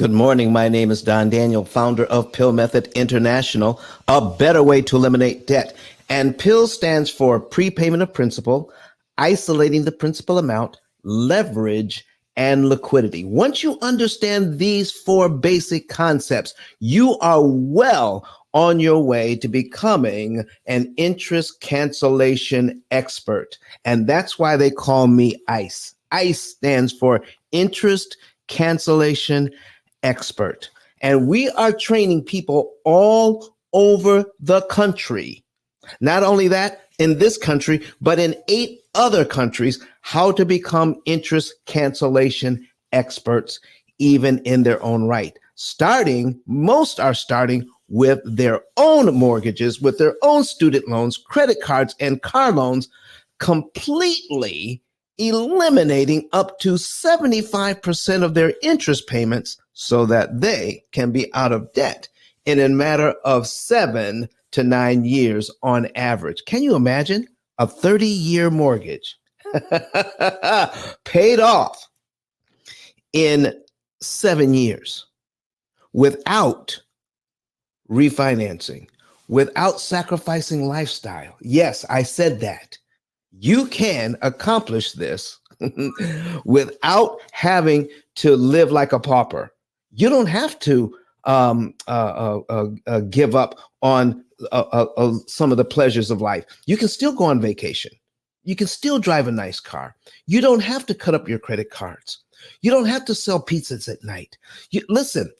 Good morning. My name is Don Daniel, founder of P.I.L.L Method International, a better way to eliminate debt. And P.I.L.L stands for prepayment of principal, isolating the principal amount, leverage, and liquidity. Once you understand these four basic concepts, you are well on your way to becoming an interest cancellation expert. And that's why they call me ICE. ICE stands for interest cancellation expert. And we are training people all over the country. Not only that, in this country, but in 8 other countries, how to become interest cancellation experts, even in their own right. Most are starting with their own mortgages, with their own student loans, credit cards, and car loans, completely eliminating up to 75% of their interest payments so that they can be out of debt in a matter of 7 to 9 years on average. Can you imagine a 30-year mortgage paid off in 7 years without refinancing, without sacrificing lifestyle? Yes, I said that. You can accomplish this without having to live like a pauper. You don't have to give up on some of the pleasures of life. You can still go on vacation. You can still drive a nice car. You don't have to cut up your credit cards. You don't have to sell pizzas at night. Listen,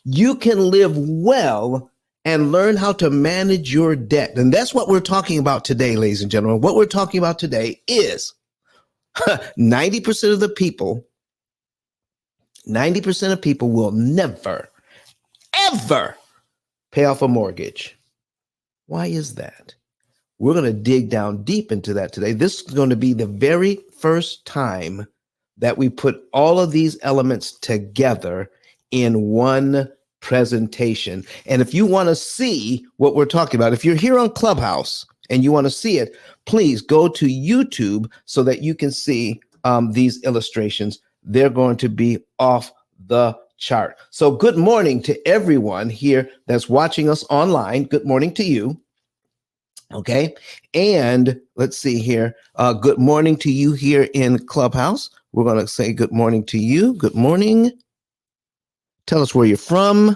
you can live well and learn how to manage your debt. And that's what we're talking about today, ladies and gentlemen. What we're talking about today is 90% of the people, 90% of people will never, ever pay off a mortgage. Why is that? We're going to dig down deep into that today. This is going to be the very first time that we put all of these elements together in one presentation. And if you want to see what we're talking about, if you're here on Clubhouse and you want to see it, please go to YouTube so that you can see these illustrations. They're going to be off the chart. So good morning to everyone here that's watching us online. Good morning to you. Okay. And let's see here. Good morning to you here in Clubhouse. We're going to say good morning to you. Good morning. Tell us where you're from.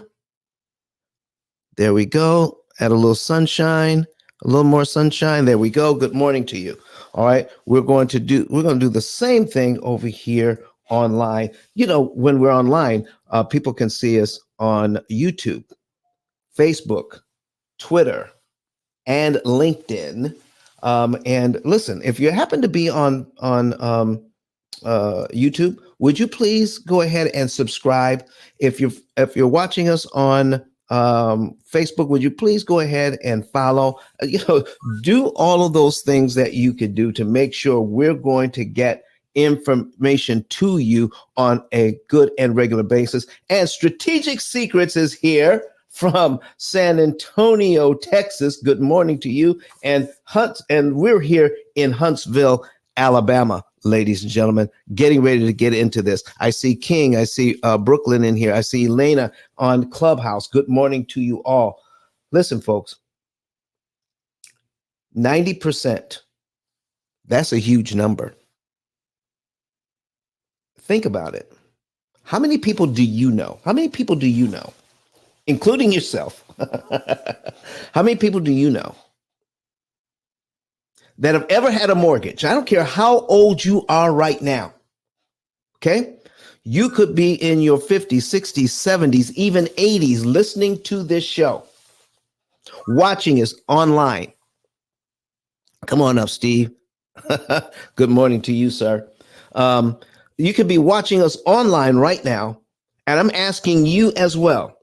There we go. Add a little sunshine, a little more sunshine. There we go. Good morning to you. All right. We're going to do the same thing over here online. You know, when we're online, people can see us on YouTube, Facebook, Twitter, and LinkedIn. And listen, if you happen to be on YouTube, would you please go ahead and subscribe? If you're watching us on Facebook, would you please go ahead and follow? Do all of those things that you could do to make sure we're going to get information to you on a good and regular basis. And Strategic Secrets is here from San Antonio, Texas. Good morning to you. And we're here in Huntsville, Alabama, ladies and gentlemen, getting ready to get into this. I see King, I see Brooklyn in here. I see Elena on Clubhouse. Good morning to you all. Listen, folks, 90%, that's a huge number. Think about it. How many people do you know? How many people do you know, including yourself? How many people do you know that have ever had a mortgage? I don't care how old you are right now. Okay. You could be in your 50s, 60s, 70s, even 80s, listening to this show, watching us online. Come on up, Steve. Good morning to you, sir. You could be watching us online right now. And I'm asking you as well,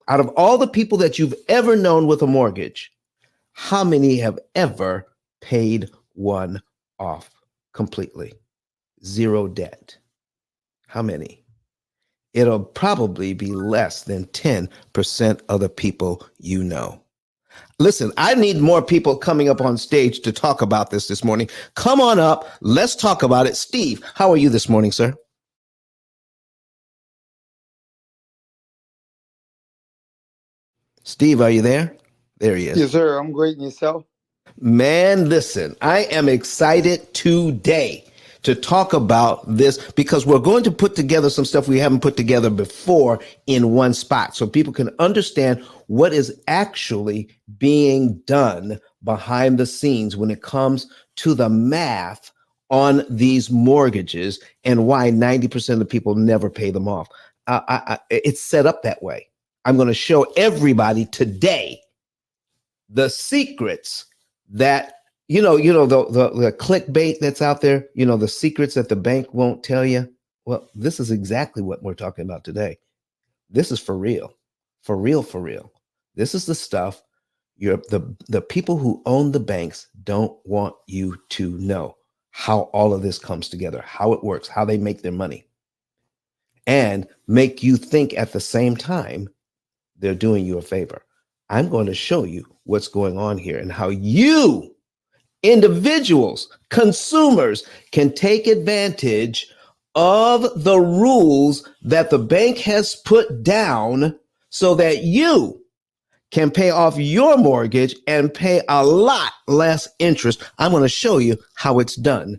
out of all the people that you've ever known with a mortgage, how many have ever paid one off completely? Zero debt. How many? It'll probably be less than 10% of the people you know. Listen, I need more people coming up on stage to talk about this morning. Come on up. Let's talk about it. Steve, how are you this morning, sir? Steve, are you there? There he is. Yes, sir. I'm great. And yourself? Man, listen, I am excited today to talk about this because we're going to put together some stuff we haven't put together before in one spot so people can understand what is actually being done behind the scenes when it comes to the math on these mortgages and why 90% of the people never pay them off. It's set up that way. I'm going to show everybody today the secrets that the clickbait that's out there, the secrets that the bank won't tell you. Well, this is exactly what we're talking about today. This is for real, for real, for real. This is the stuff the people who own the banks don't want you to know how all of this comes together, how it works, how they make their money, and make you think at the same time they're doing you a favor. I'm going to show you what's going on here and how you, individuals, consumers, can take advantage of the rules that the bank has put down so that you can pay off your mortgage and pay a lot less interest. I'm going to show you how it's done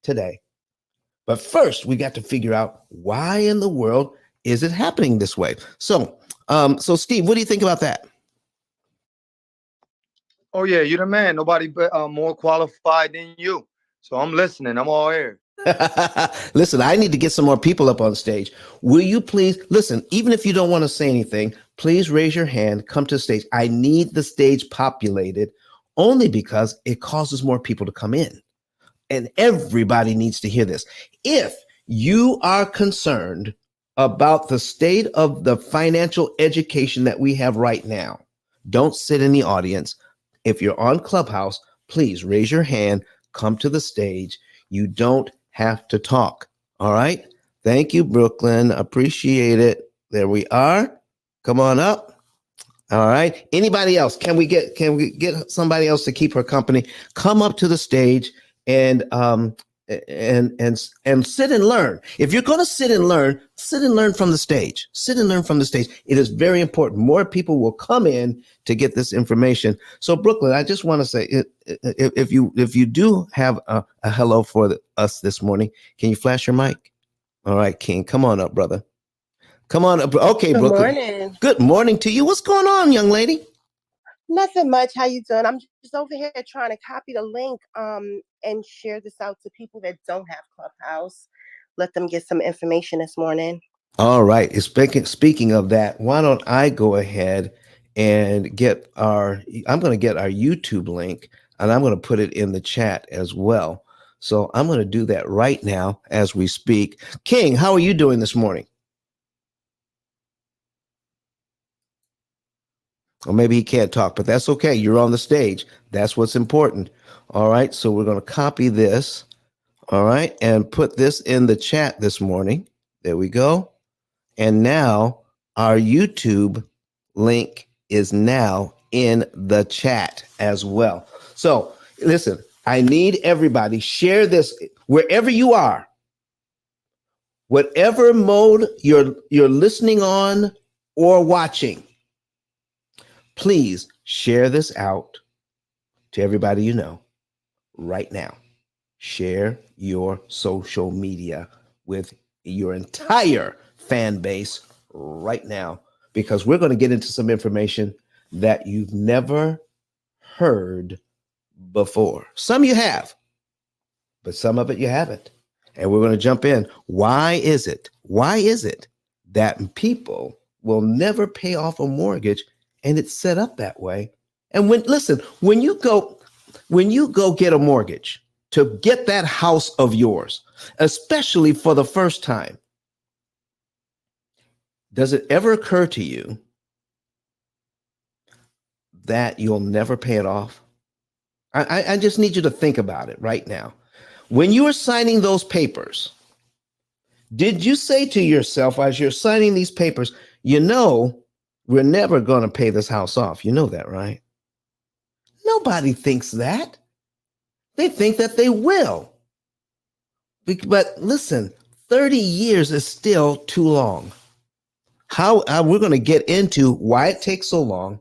today. But first, we got to figure out why in the world is it happening this way. So Steve, what do you think about that? Oh yeah, you're the man. Nobody more qualified than you. So I'm listening. I'm all ears. Listen, I need to get some more people up on stage. Will you please listen? Even if you don't want to say anything, please raise your hand. Come to the stage. I need the stage populated only because it causes more people to come in. And everybody needs to hear this. If you are concerned about the state of the financial education that we have right now, don't sit in the audience. If you're on Clubhouse, please raise your hand, come to the stage. You don't have to talk. All right. Thank you, Brooklyn. Appreciate it. There we are. Come on up. All right. Anybody else? Can we get somebody else to keep her company? Come up to the stage and sit and learn. If you're going to sit and learn from the stage. Sit and learn from the stage. It is very important. More people will come in to get this information. So, Brooklyn, I just want to say, if you do have a hello for us this morning, can you flash your mic? All right, King, come on up, brother. Come on up. Okay, Good Brooklyn. morning. Good morning to you. What's going on, young lady? Nothing much. How you doing? I'm just over here trying to copy the link and share this out to people that don't have Clubhouse. Let them get some information this morning. All right. Speaking of that, why don't I go ahead and I'm going to get our YouTube link and I'm going to put it in the chat as well. So I'm going to do that right now as we speak. King, how are you doing this morning? Or maybe he can't talk, but that's okay. You're on the stage. That's what's important. All right. So we're going to copy this. All right. And put this in the chat this morning. There we go. And now our YouTube link is now in the chat as well. So listen, I need everybody share this wherever you are, whatever mode you're listening on or watching. Please share this out to everybody you know right now. Share your social media with your entire fan base right now, because we're going to get into some information that you've never heard before. Some you have, but some of it you haven't. And we're going to jump in. Why is it that people will never pay off a mortgage, and it's set up that way? And when you go get a mortgage to get that house of yours, especially for the first time, does it ever occur to you that you'll never pay it off? I just need you to think about it right now. When you were signing those papers, did you say to yourself as you're signing these papers, we're never going to pay this house off? You know that, right? Nobody thinks that. They think that they will. But listen, 30 years is still too long. How we're going to get into why it takes so long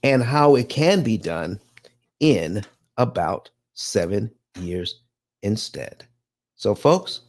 and how it can be done in about 7 years instead. So, folks,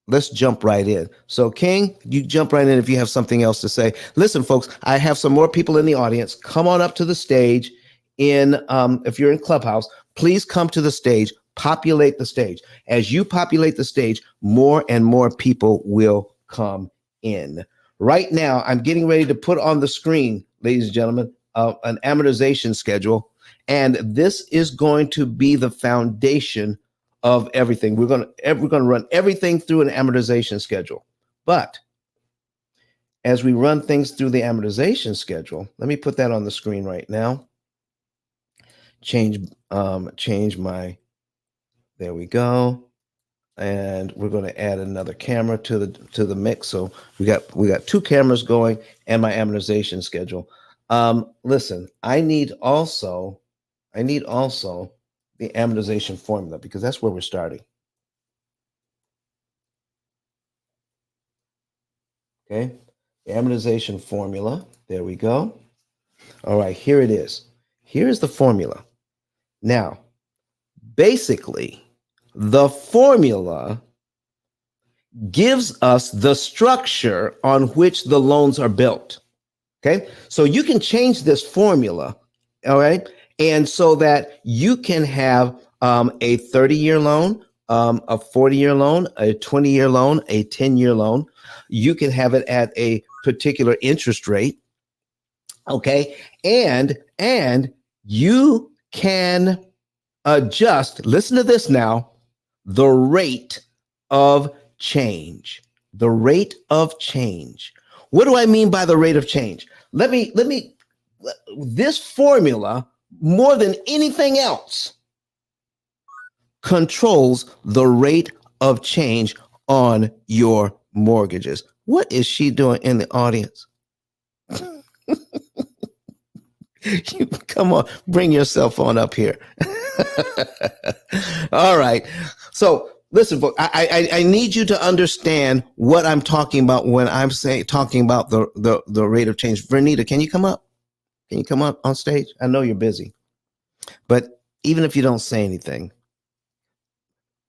let's jump right in. So, King, you jump right in if you have something else to say. Listen, folks, I have some more people in the audience. Come on up to the stage. If you're in Clubhouse, please come to the stage. Populate the stage. As you populate the stage, more and more people will come in. Right now, I'm getting ready to put on the screen, ladies and gentlemen, an amortization schedule, and this is going to be the foundation of everything. We're going to run everything through an amortization schedule. But as we run things through the amortization schedule, let me put that on the screen right now. Change my, there we go. And we're going to add another camera to the mix. So we got two cameras going and my amortization schedule. Listen, I need also the amortization formula, because that's where we're starting. Okay, the amortization formula. There we go. All right, here it is. Here's the formula. Now, basically, the formula gives us the structure on which the loans are built. Okay, so you can change this formula, all right, and so that you can have a 30-year loan, a 40-year loan, a 20-year loan, a 10-year loan. You can have it at a particular interest rate, okay, and you can adjust, listen to this now, the rate of change. The rate of change. What do I mean by the rate of change? Let me, this formula, more than anything else, controls the rate of change on your mortgages. What is she doing in the audience? You, come on, bring yourself on up here. All right. So listen, folks, I need you to understand what I'm talking about when I'm talking about the rate of change. Vernita, can you come up? Can you come up on stage? I know you're busy, but even if you don't say anything,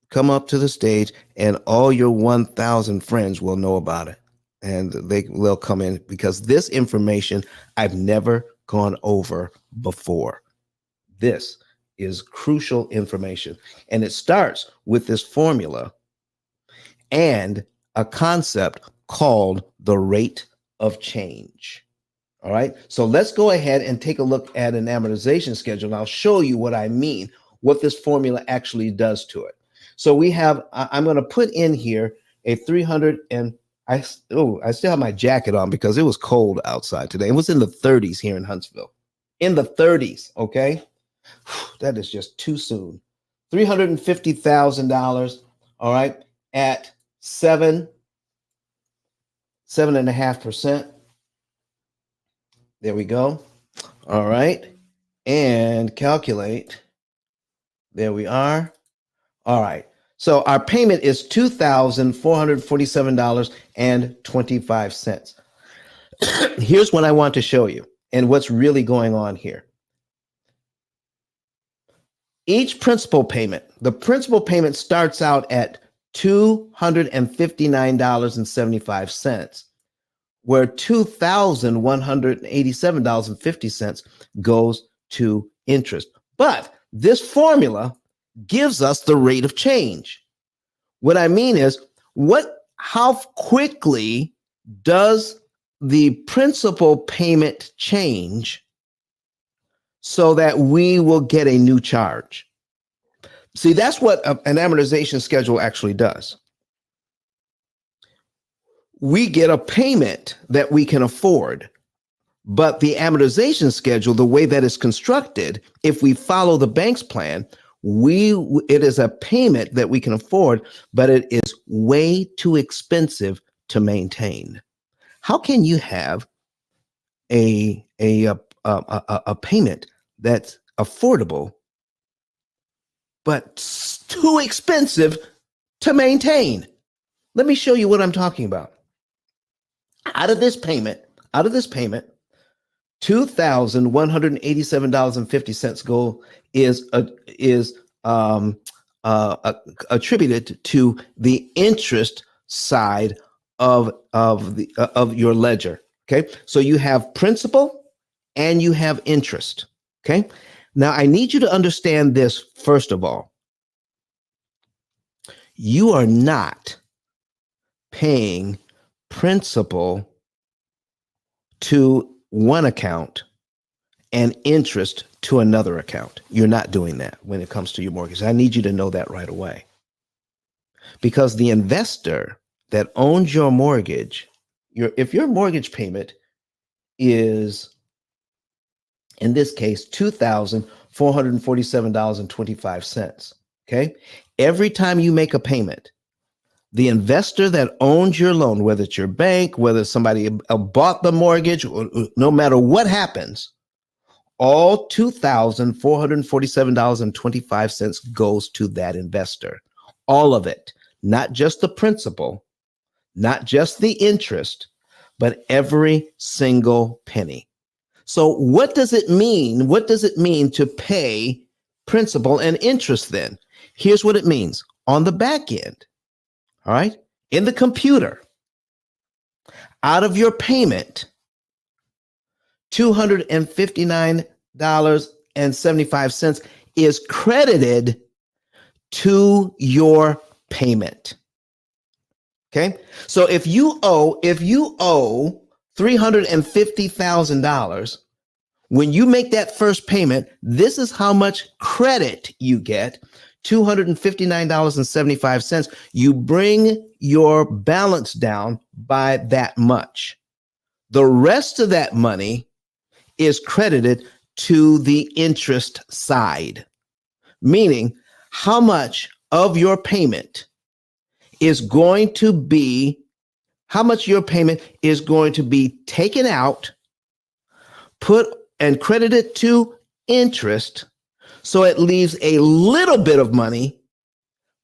come up to the stage and all your 1,000 friends will know about it. And they'll come in, because this information I've never gone over before. This is crucial information. And it starts with this formula and a concept called the rate of change. All right. So let's go ahead and take a look at an amortization schedule. And I'll show you what I mean, what this formula actually does to it. So we have, I'm going to put in here a 300 and I still have my jacket on because it was cold outside today. It was in the 30s here in Huntsville. In the 30s, okay? That is just too soon. $350,000, all right, at 7.5%. There we go. All right. And calculate. There we are. All right. So our payment is $2,447.25. Here's what I want to show you and what's really going on here. Each principal payment, the principal payment starts out at $259.75, where $2,187.50 goes to interest. But this formula gives us the rate of change. What I mean is, how quickly does the principal payment change so that we will get a new charge? See, that's what an amortization schedule actually does. We get a payment that we can afford, but the amortization schedule, the way that it's constructed, if we follow the bank's plan, it is a payment that we can afford, but it is way too expensive to maintain. How can you have a payment that's affordable but too expensive to maintain? Let me show you what I'm talking about. Out of this payment, $2,187.50 goal is attributed to the interest side of your ledger. Okay, so you have principal and you have interest. Okay, now I need you to understand this first of all. You are not paying principal to one account and interest to another account. You're not doing that when it comes to your mortgage. I need you to know that right away. Because the investor that owns your mortgage, if your mortgage payment is, in this case, $2,447.25, okay? Every time you make a payment, the investor that owns your loan, whether it's your bank, whether somebody bought the mortgage, or no matter what happens, all $2,447.25 goes to that investor. All of it, not just the principal, not just the interest, but every single penny. So what does it mean? What does it mean to pay principal and interest then? Here's what it means on the back end. All right. In the computer, out of your payment, $259.75 is credited to your payment. Okay. So if you owe $350,000, when you make that first payment, this is how much credit you get. $259.75. You bring your balance down by that much. The rest of that money is credited to the interest side, meaning how much of your payment is going to be, taken out, put and credited to interest. So it leaves a little bit of money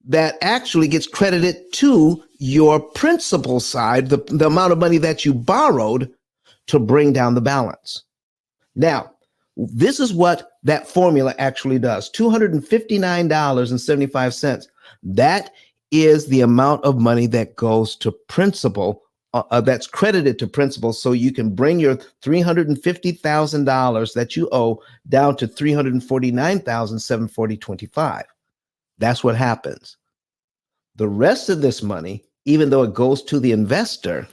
that actually gets credited to your principal side, the amount of money that you borrowed to bring down the balance. Now, this is what that formula actually does. $259.75. That is the amount of money that goes to principal, that's credited to principal, so you can bring your $350,000 that you owe down to $349,740.25. That's what happens. The rest of this money, even though it goes to the investor,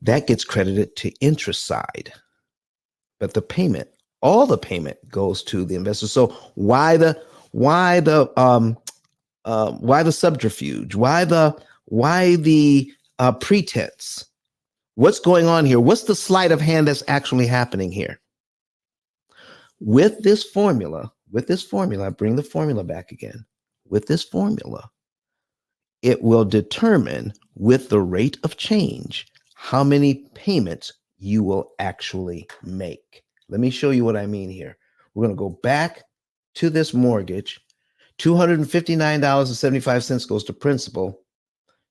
that gets credited to interest side. But the payment, all the payment goes to the investor. So why the subterfuge? Why the pretense? What's going on here? What's the sleight of hand that's actually happening here? With this formula, bring the formula back again. With this formula, it will determine with the rate of change how many payments you will actually make. Let me show you what I mean here. We're going to go back to this mortgage. $259.75 goes to principal.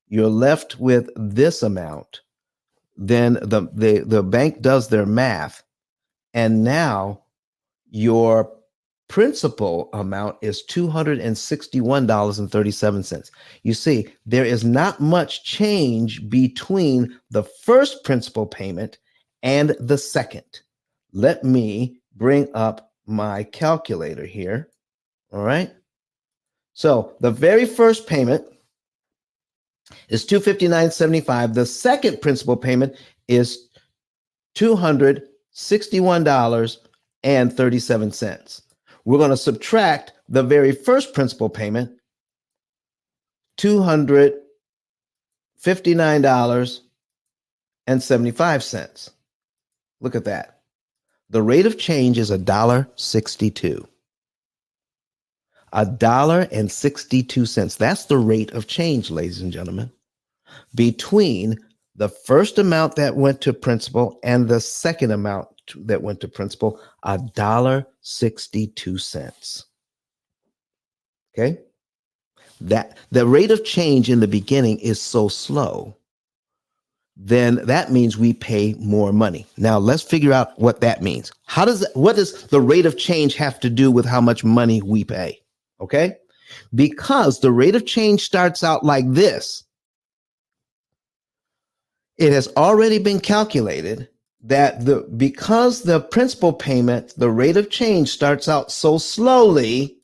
You're left with this amount. Then the bank does their math, and now your principal amount is $261.37. You see, there is not much change between the first principal payment and the second. Let me bring up my calculator here. All right. So the very first payment is $259.75. The second principal payment is $261.37. We're going to subtract the very first principal payment, $259.75. Look at that. The rate of change is $1.62. $1.62. That's the rate of change, ladies and gentlemen, between the first amount that went to principal and the second amount that went to principal, $1.62. Okay. That the rate of change in the beginning is so slow then that means we pay more money. Now let's figure out what that means. What does the rate of change have to do with how much money we pay? Okay? Because the rate of change starts out like this. It has already been calculated that because the principal payment, the rate of change starts out so slowly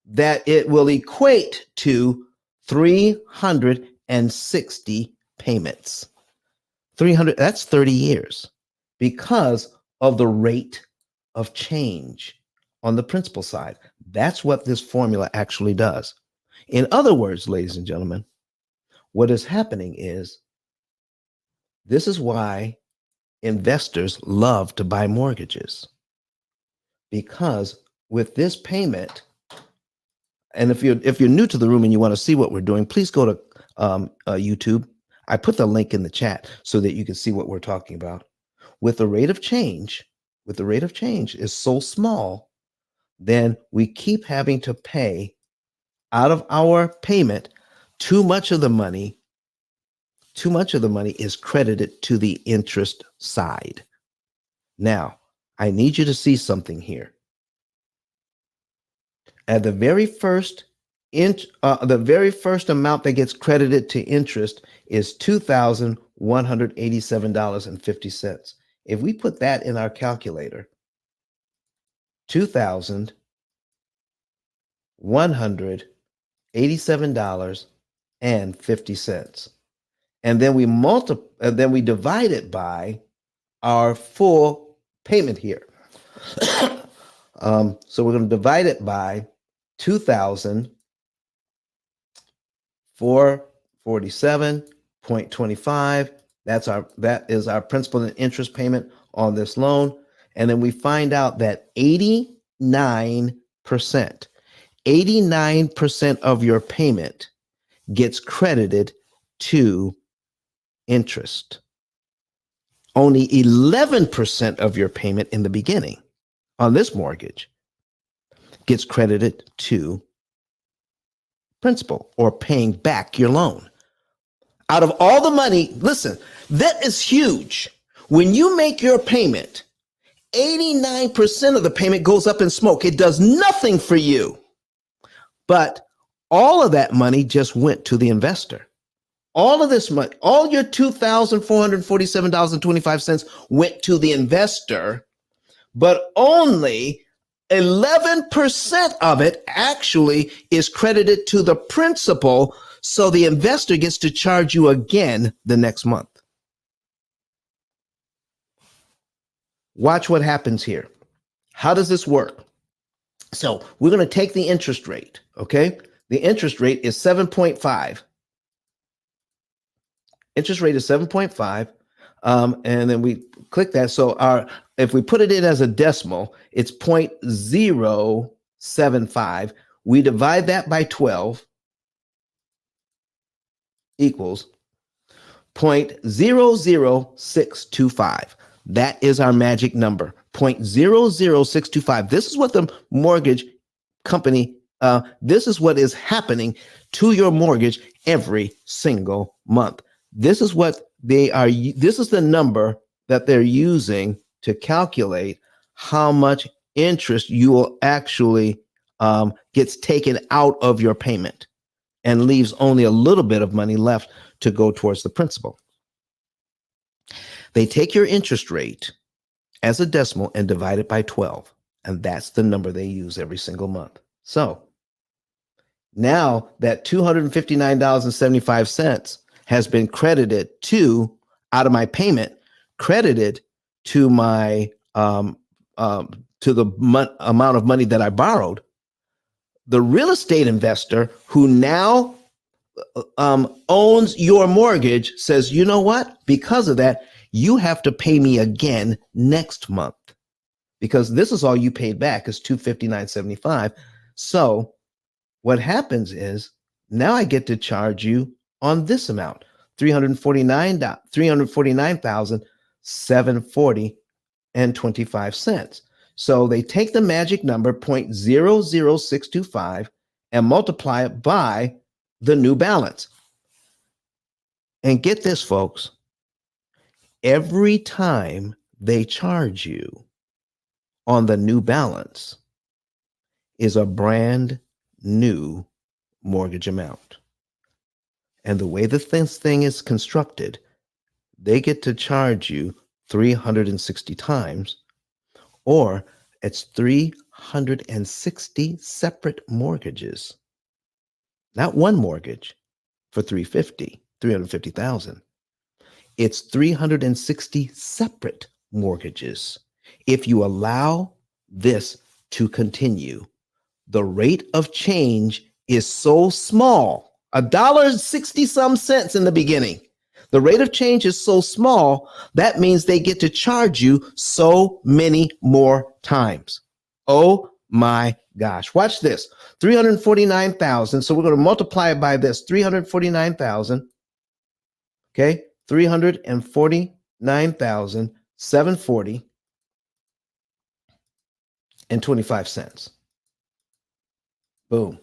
that it will equate to 360 payments. 300, that's 30 years because of the rate of change on the principal side. That's what this formula actually does. In other words, ladies and gentlemen, what is happening is this is why investors love to buy mortgages, because with this payment, and if you're new to the room and you want to see what we're doing, please go to YouTube. I put the link in the chat so that you can see what we're talking about. With the rate of change is so small, then we keep having to pay out of our payment. Too much of the money is credited to the interest side. Now, I need you to see something here. At the very first amount that gets credited to interest is $2,187.50. If we put that in our calculator, $2,187.50, and then we divide it by our full payment here. So we're going to divide it by 2,447.25. That is our principal and interest payment on this loan. And then we find out that 89% of your payment gets credited to interest. Only 11% of your payment in the beginning on this mortgage gets credited to principal, or paying back your loan. Out of all the money, listen, that is huge. When you make your payment, 89% of the payment goes up in smoke. It does nothing for you. But all of that money just went to the investor. All of this money, all your $2,447.25 went to the investor, but only 11% of it actually is credited to the principal. So the investor gets to charge you again the next month. Watch what happens here. How does this work? So we're going to take the interest rate, okay? The interest rate is 7.5. Interest rate is 7.5. And then we click that. So if we put it in as a decimal, it's 0.075. We divide that by 12 equals 0.00625. That is our magic number, 0.00625. This is what the mortgage company, this is what is happening to your mortgage every single month. This is what this is the number that they're using to calculate how much interest you will actually gets taken out of your payment and leaves only a little bit of money left to go towards the principal. They take your interest rate as a decimal and divide it by 12, and that's the number they use every single month. So now that $259.75 has been credited out of my payment, credited to my to the amount of money that I borrowed, the real estate investor who now owns your mortgage says, you know what? Because of that, you have to pay me again next month, because this is all you paid back is $259.75. So what happens is now I get to charge you on this amount, $349,740.25. So they take the magic number 0.00625 and multiply it by the new balance. And get this, folks, every time they charge you on the new balance is a brand new mortgage amount. And the way that this thing is constructed, they get to charge you 360 times, or it's 360 separate mortgages. Not one mortgage for 350,000. It's 360 separate mortgages. If you allow this to continue, the rate of change is so small, $1.60 in the beginning. The rate of change is so small, that means they get to charge you so many more times. Oh my gosh. Watch this. 349,000. So we're going to multiply it by this. 349,000. Okay? 349,740 and 25 cents. Boom.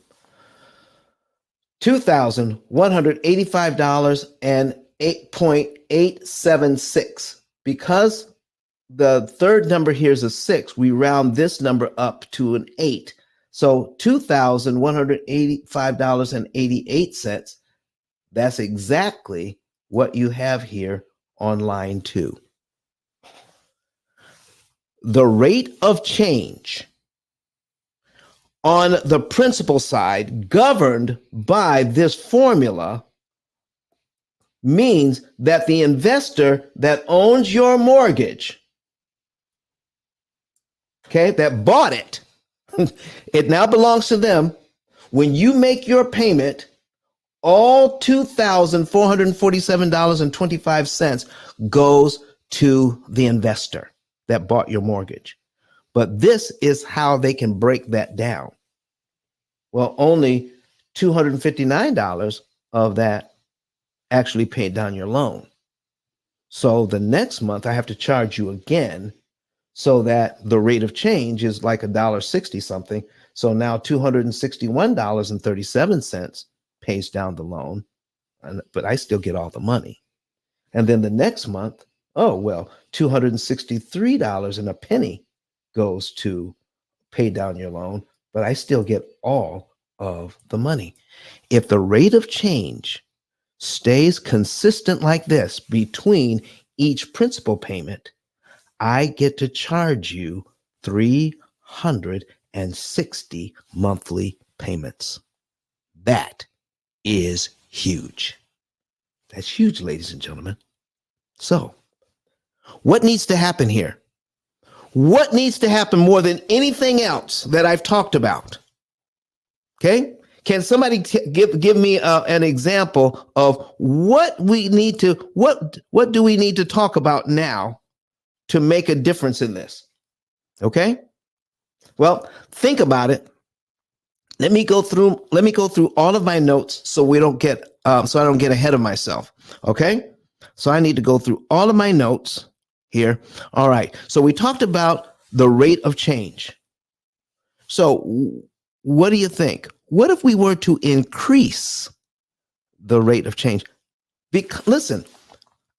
$2,185 and 8.876. Because the third number here is a 6, we round this number up to an 8. So $2,185.88. That's exactly what you have here on line 2. The rate of change on the principal side, governed by this formula, means that the investor that owns your mortgage, okay, that bought it, it now belongs to them. When you make your payment, all $2,447.25 goes to the investor that bought your mortgage. But this is how they can break that down. Well, only $259 of that actually paid down your loan. So the next month I have to charge you again, so that the rate of change is like $1.60 something. So now $261.37 pays down the loan, but I still get all the money. And then the next month, oh, well, $263 and a penny goes to pay down your loan, but I still get all of the money. If the rate of change stays consistent like this between each principal payment, I get to charge you 360 monthly payments. That is huge. That's huge, ladies and gentlemen. So, what needs to happen here? What needs to happen more than anything else that I've talked about? Okay? Can somebody give me an example of what we need to, what do we need to talk about now to make a difference in this? Okay? Well, think about it. Let me go through all of my notes so we don't get so I don't get ahead of myself. Okay? So I need to go through all of my notes here. All right. So we talked about the rate of change. So what do you think? What if we were to increase the rate of change? Listen,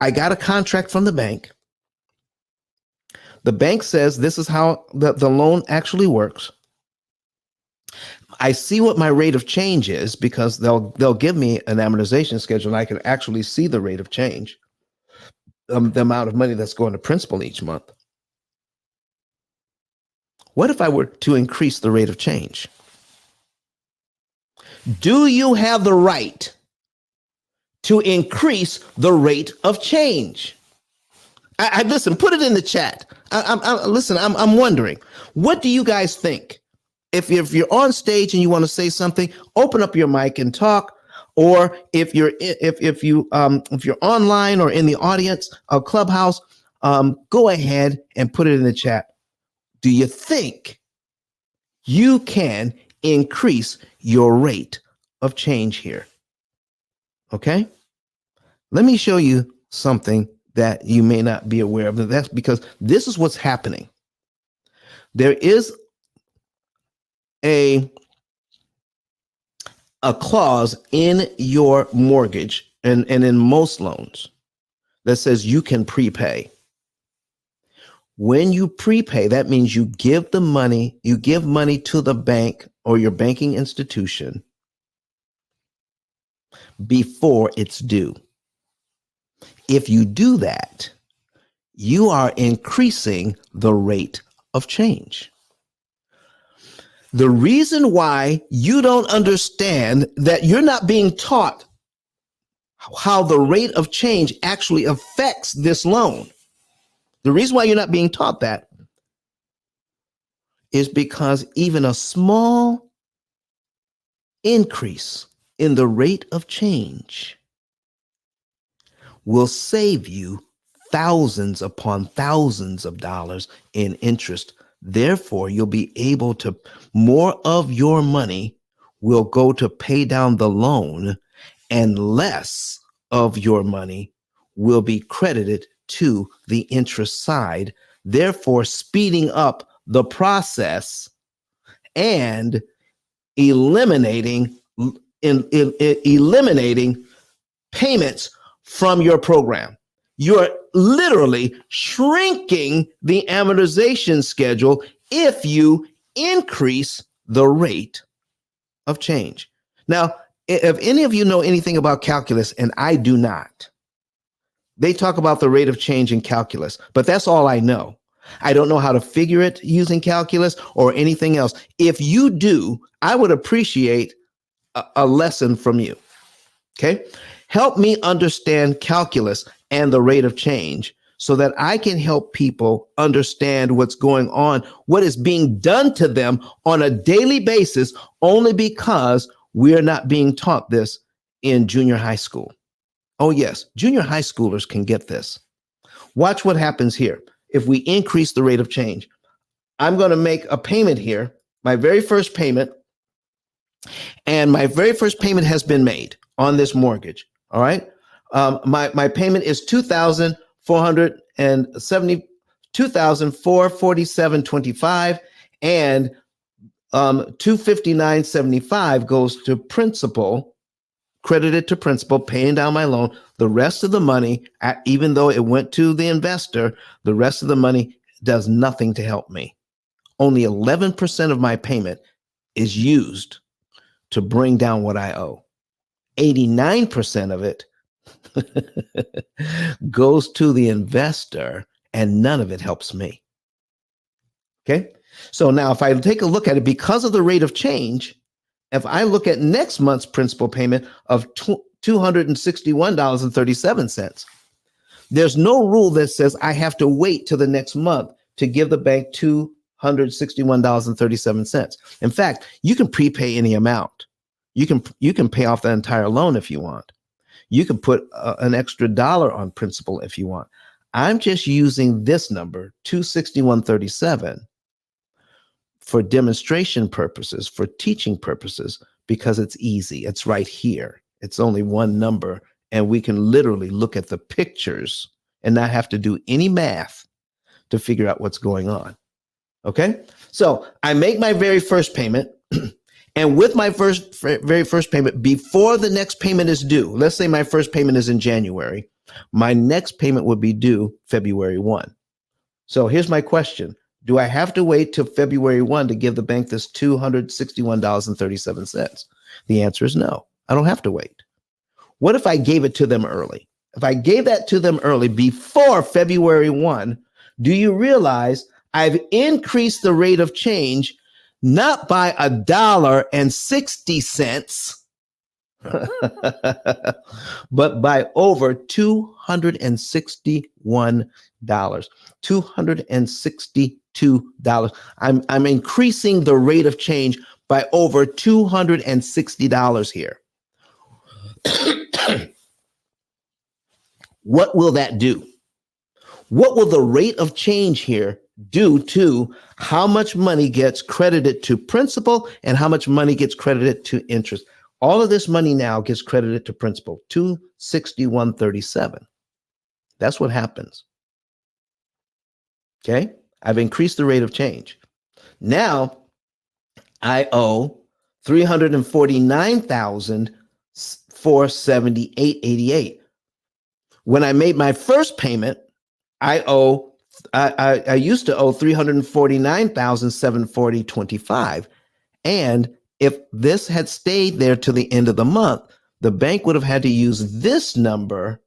I got a contract from the bank. The bank says this is how the loan actually works. I see what my rate of change is because they'll give me an amortization schedule and I can actually see the rate of change, the amount of money that's going to principal each month. What if I were to increase the rate of change? Do you have the right to increase the rate of change? I listen, put it in the chat. I'm wondering, what do you guys think? If you're on stage and you want to say something, open up your mic and talk. Or if you're online or in the audience of Clubhouse, go ahead and put it in the chat. Do you think you can increase your rate of change here? Okay. Let me show you something that you may not be aware of. That's because this is what's happening. There is a clause in your mortgage and in most loans that says you can prepay. When you prepay, that means you give money to the bank or your banking institution before it's due. If you do that, you are increasing the rate of change. The reason why you don't understand that you're not being taught how the rate of change actually affects this loan. The reason why you're not being taught that is because even a small increase in the rate of change will save you thousands upon thousands of dollars in interest. Therefore, you'll be able to, more of your money will go to pay down the loan, and less of your money will be credited to the interest side, therefore speeding up the process and eliminating payments from your program. You're literally shrinking the amortization schedule if you increase the rate of change. Now, if any of you know anything about calculus, and I do not, they talk about the rate of change in calculus, but that's all I know. I don't know how to figure it using calculus or anything else. If you do, I would appreciate a lesson from you. Okay. Help me understand calculus and the rate of change so that I can help people understand what's going on, what is being done to them on a daily basis, only because we're not being taught this in junior high school. Oh, yes, junior high schoolers can get this. Watch what happens here. If we increase the rate of change, I'm going to make a payment here, my very first payment, and my very first payment has been made on this mortgage. All right. My payment is $2,447.25, and $259.75 goes to principal, credited to principal, paying down my loan. The rest of the money, even though it went to the investor, the rest of the money does nothing to help me. Only 11% of my payment is used to bring down what I owe. 89% of it goes to the investor, and none of it helps me. Okay. So now if I take a look at it, because of the rate of change, if I look at next month's principal payment of $261.37, there's no rule that says I have to wait till the next month to give the bank $261.37. In fact, you can prepay any amount. You can pay off the entire loan if you want. You can put an extra dollar on principal if you want. I'm just using this number, 261.37, for demonstration purposes, for teaching purposes, because it's easy. It's right here. It's only one number, and we can literally look at the pictures and not have to do any math to figure out what's going on. Okay? So I make my very first payment. And with my very first payment, before the next payment is due, let's say my first payment is in January, my next payment would be due February 1. So here's my question. Do I have to wait till February 1 to give the bank this $261.37? The answer is no. I don't have to wait. What if I gave it to them early? If I gave that to them early before February 1, do you realize I've increased the rate of change not by $1.60, but by over $261. $262. I'm increasing the rate of change by over $260 here. What will that do? What will the rate of change here do to how much money gets credited to principal and how much money gets credited to interest? All of this money now gets credited to principal, $261.37. That's what happens. Okay, I've increased the rate of change. Now I owe $349,000 478.88. When I made my first payment, I used to owe 349,740.25. And if this had stayed there till the end of the month, the bank would have had to use this number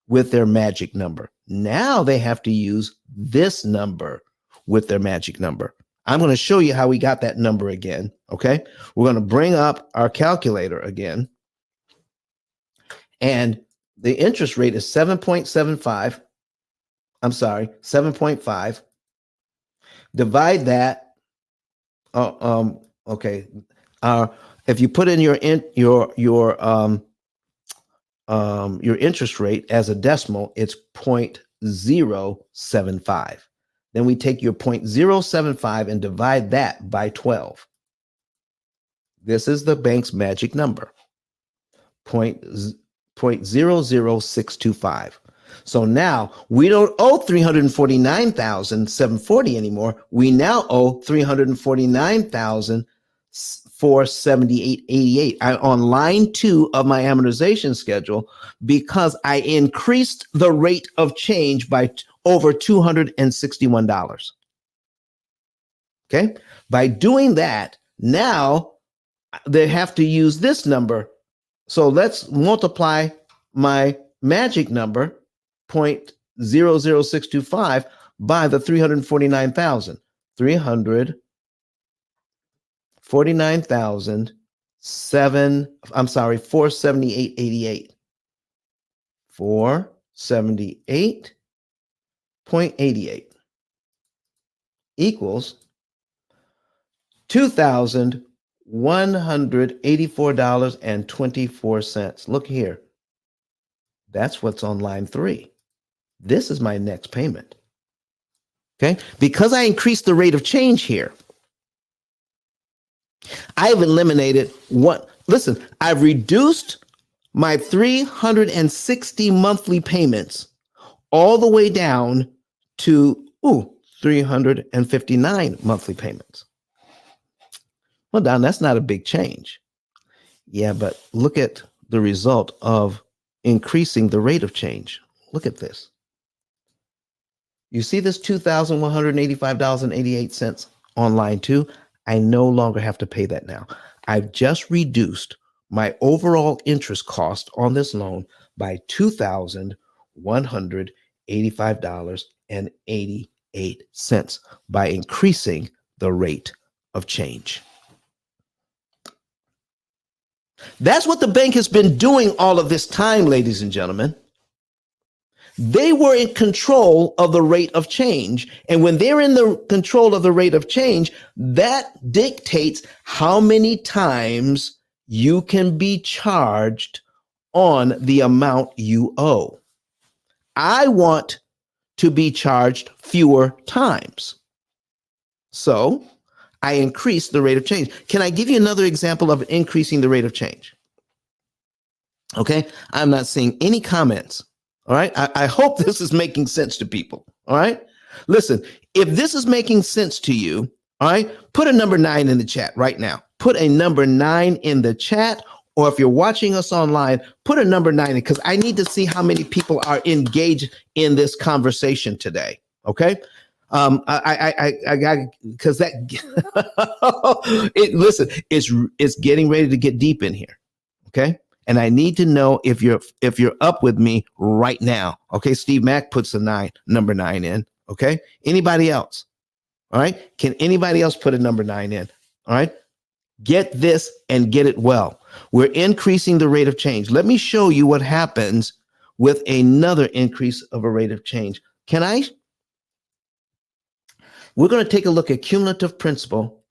with their magic number. Now they have to use this number with their magic number. I'm going to show you how we got that number again. Okay. We're going to bring up our calculator again. And the interest rate is 7.75. I'm sorry, 7.5. Divide that. Okay. If you put in your interest rate as a decimal, it's 0.075. Then we take your 0.075 and divide that by 12. This is the bank's magic number, 0.00625. So now we don't owe 349,740 anymore. We now owe 349,478.88 on line 2 of my amortization schedule because I increased the rate of change by over $261. Okay. By doing that, now they have to use this number. So let's multiply my magic number, 0.00625, by the 349,000. 478.88. 478.88 equals $2,184.24. Look here. That's what's on line 3. This is my next payment. Okay? Because I increased the rate of change here, I've eliminated what? Listen, I've reduced my 360 monthly payments all the way down to 359 monthly payments. Well, Don, that's not a big change. Yeah, but look at the result of increasing the rate of change. Look at this. You see this $2,185.88 on line 2? I no longer have to pay that now. I've just reduced my overall interest cost on this loan by $2,185.88 by increasing the rate of change. That's what the bank has been doing all of this time, ladies and gentlemen. They were in control of the rate of change. And when they're in the control of the rate of change, that dictates how many times you can be charged on the amount you owe. I want to be charged fewer times. So I increase the rate of change. Can I give you another example of increasing the rate of change? Okay, I'm not seeing any comments. All right, I hope this is making sense to people. All right, listen, if this is making sense to you, all right, put a number 9 in the chat right now. Put a number 9 in the chat, or if you're watching us online, put a number 9 because I need to see how many people are engaged in this conversation today. Okay. I got, because that listen, it's getting ready to get deep in here. Okay. And I need to know if you're up with me right now. Okay. Steve Mack puts a number 9 in. Okay. Anybody else? All right. Can anybody else put a number 9 in? All right. Get this and get it well. We're increasing the rate of change. Let me show you what happens with another increase of a rate of change. We're going to take a look at cumulative principal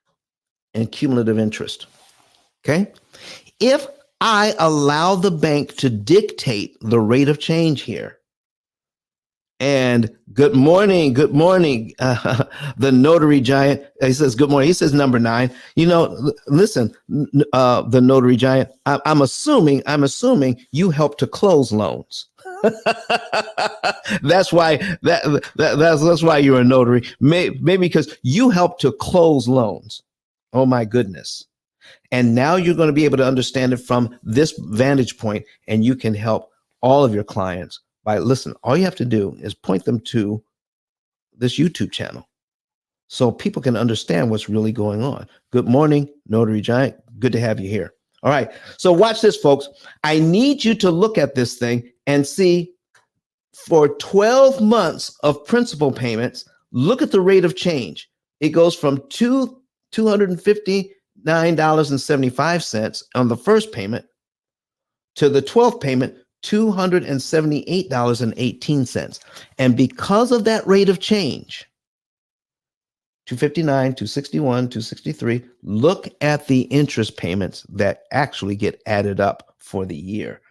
and cumulative interest. Okay. If I allow the bank to dictate the rate of change here, and good morning, the notary giant. He says, good morning. He says number 9. You know, listen, the notary giant, I'm assuming you help to close loans. That's why that's why you're a notary. Maybe because you help to close loans. Oh my goodness. And now you're going to be able to understand it from this vantage point, and you can help all of your clients by, listen, all you have to do is point them to this YouTube channel so people can understand what's really going on. Good morning, Notary Giant. Good to have you here. All right. So watch this, folks. I need you to look at this thing and see for 12 months of principal payments, look at the rate of change. It goes from $259.75 on the first payment to the 12th payment, $278.18. And because of that rate of change, 259, 261, 263, look at the interest payments that actually get added up for the year.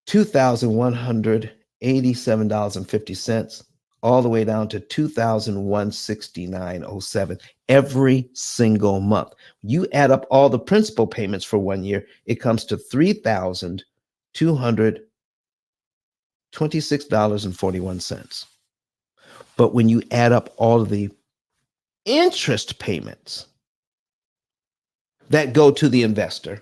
$2,187.50 all the way down to $2,169.07 every single month. You add up all the principal payments for 1 year, it comes to $3,226.41. But when you add up all of the interest payments that go to the investor,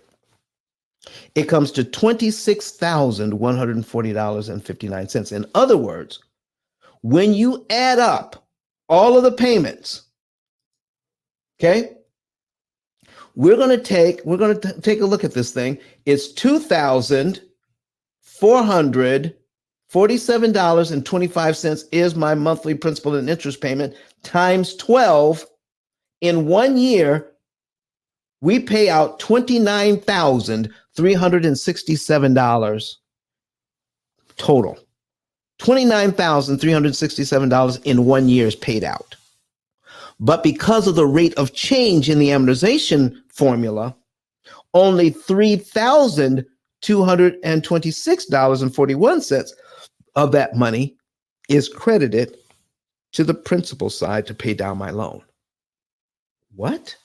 it comes to $26,140.59. In other words, when you add up all of the payments, okay, we're going to take a look at this thing. It's $2,447.25 is my monthly principal and interest payment times 12. In 1 year, we pay out $29,367 total. $29,367 in 1 year is paid out. But because of the rate of change in the amortization formula, only $3,226.41 of that money is credited to the principal side to pay down my loan. What?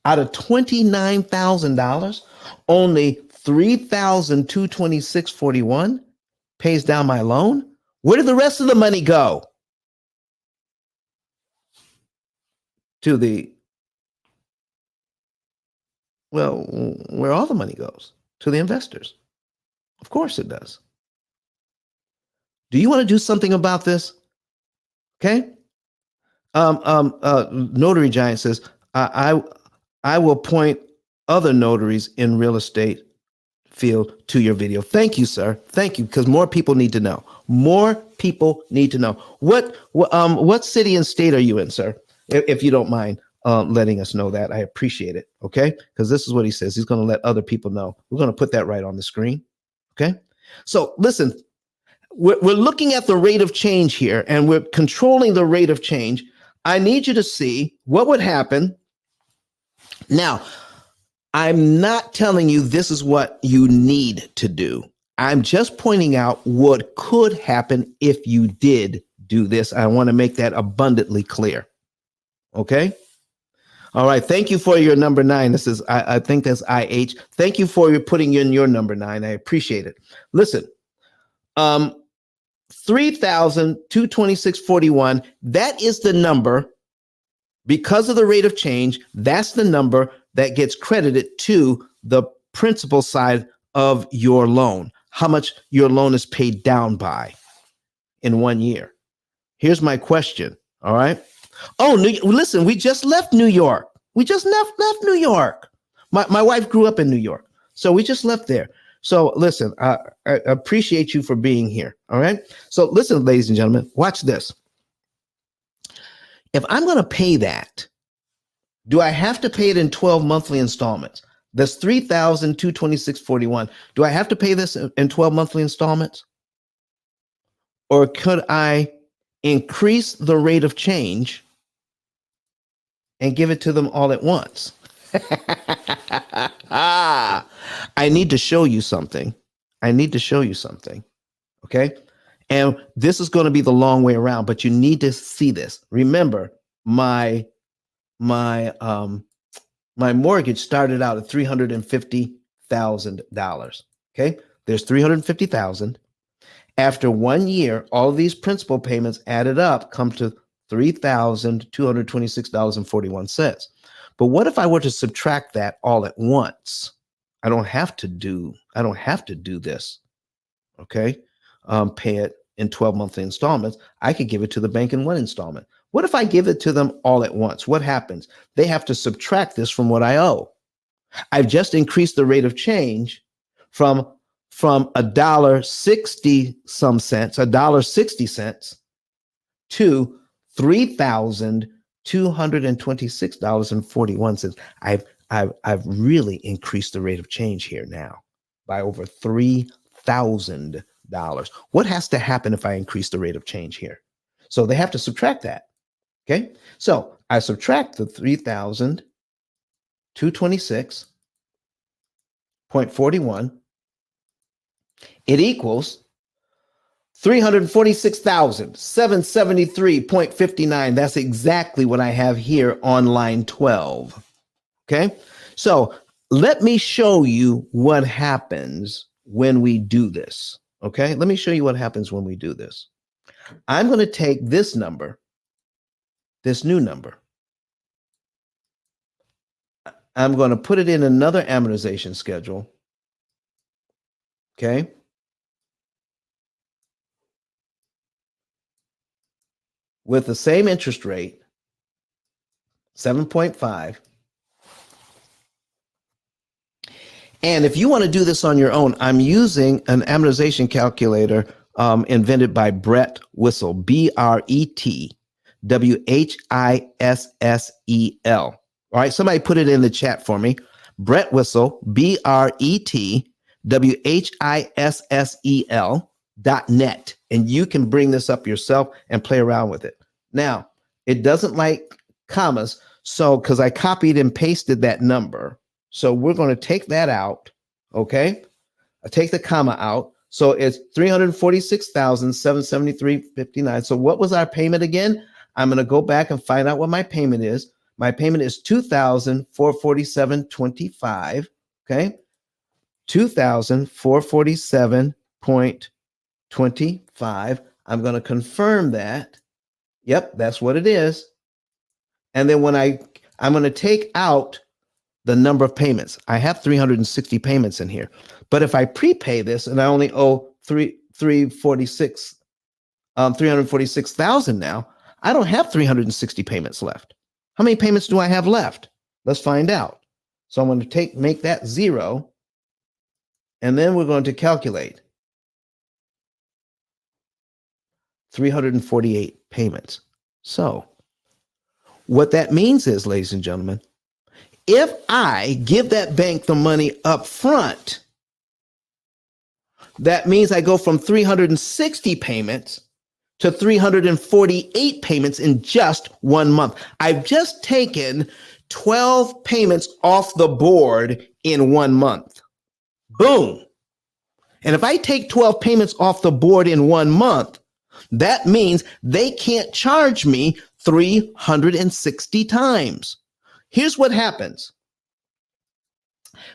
Out of $29,000, only $3,226.41 pays down my loan? Where did the rest of the money go? Where all the money goes, to the investors. Of course it does. Do you want to do something about this? Okay. Notary Giant says, I will point other notaries in real estate field to your video. Thank you, sir. Thank you, because more people need to know. More people need to know. What city and state are you in, sir? If you don't mind letting us know that, I appreciate it. Okay, because this is what he says. He's going to let other people know. We're going to put that right on the screen. Okay, so listen, we're looking at the rate of change here, and we're controlling the rate of change. I need you to see what would happen. Now, I'm not telling you this is what you need to do. I'm just pointing out what could happen if you did do this. I want to make that abundantly clear. Okay? All right. Thank you for your number 9. This is, I think that's IH. Thank you for putting in your number 9. I appreciate it. Listen, $3,226.41, that is the number, because of the rate of change, that's the number that gets credited to the principal side of your loan, how much your loan is paid down by in 1 year. Here's my question. All right. Oh, listen, we just left New York. We just left New York. My wife grew up in New York, so we just left there. So listen, I appreciate you for being here. All right. So listen, ladies and gentlemen, watch this. If I'm going to pay that, do I have to pay it in 12 monthly installments? That's $3,226.41. Do I have to pay this in 12 monthly installments? Or could I increase the rate of change and give it to them all at once? I need to show you something. Okay. And this is going to be the long way around, but you need to see this. Remember, my mortgage started out at $350,000. Okay. There's $350,000. After 1 year, all of these principal payments added up come to $3,226.41. But what if I were to subtract that all at once? I don't have to do this. Okay. Pay it in 12 monthly installments. I could give it to the bank in one installment. What if I give it to them all at once? What happens? They have to subtract this from what I owe. I've just increased the rate of change from $1.60 to $3,226.41. I've really increased the rate of change here now by over $3,000. What has to happen if I increase the rate of change here? So they have to subtract that. Okay. So I subtract the 3,226.41. It equals 346,773.59. That's exactly what I have here on line 12. Okay. So let me show you what happens when we do this. Okay. Let me show you what happens when we do this. I'm going to take this number, this new number. I'm going to put it in another amortization schedule. Okay. With the same interest rate, 7.5. And if you want to do this on your own, I'm using an amortization calculator invented by Brett Whistle, BRETWHISSEL. All right, somebody put it in the chat for me. Brett Whistle, BRETWHISSEL.net. And you can bring this up yourself and play around with it. Now, it doesn't like commas, so because I copied and pasted that number. So we're going to take that out, okay? I take the comma out. So it's 346,773.59. So what was our payment again? I'm going to go back and find out what my payment is. My payment is $2,447.25, okay? $2,447.25. I'm going to confirm that. Yep, that's what it is. And then when I'm going to take out the number of payments. I have 360 payments in here. But if I prepay this and I only owe 346,000 now, I don't have 360 payments left. How many payments do I have left? Let's find out. So I'm going to make that 0, and then we're going to calculate 348 payments. So what that means is, ladies and gentlemen, if I give that bank the money up front, that means I go from 360 payments to 348 payments in just 1 month. I've just taken 12 payments off the board in 1 month. Boom. And if I take 12 payments off the board in 1 month, that means they can't charge me 360 times. Here's what happens.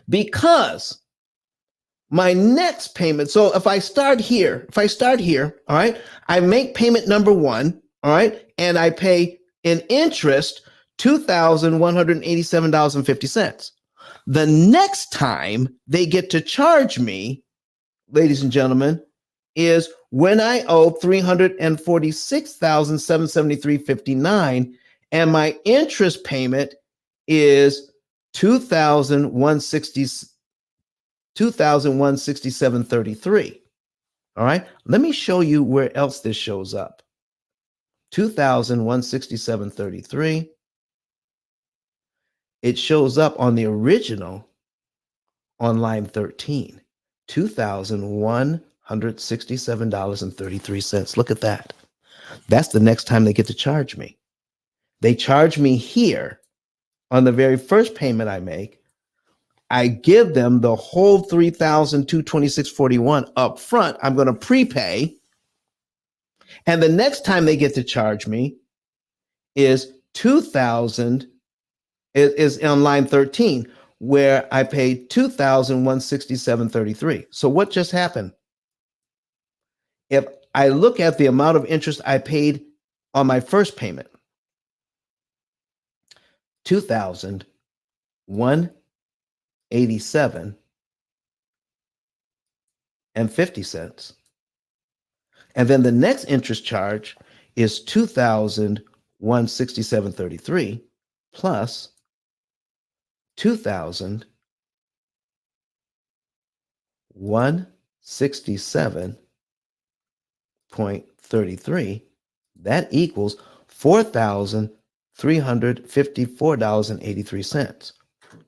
Because my next payment, so if I start here, all right, I make payment number 1, all right, and I pay in interest $2,187.50. The next time they get to charge me, ladies and gentlemen, is when I owe $346,773.59, and my interest payment is $2,167.33. All right. Let me show you where else this shows up. $2,167.33. It shows up on the original on line 13. $2,167.33. Look at that. That's the next time they get to charge me. They charge me here on the very first payment I make. I give them the whole $3,226.41 up front. I'm going to prepay. And the next time they get to charge me is $2,000, is on line 13, where I paid $2,167.33. So what just happened? If I look at the amount of interest I paid on my first payment, $2,187.50. And then the next interest charge is $2,167.33 plus $2,167.33. That equals $4,354.83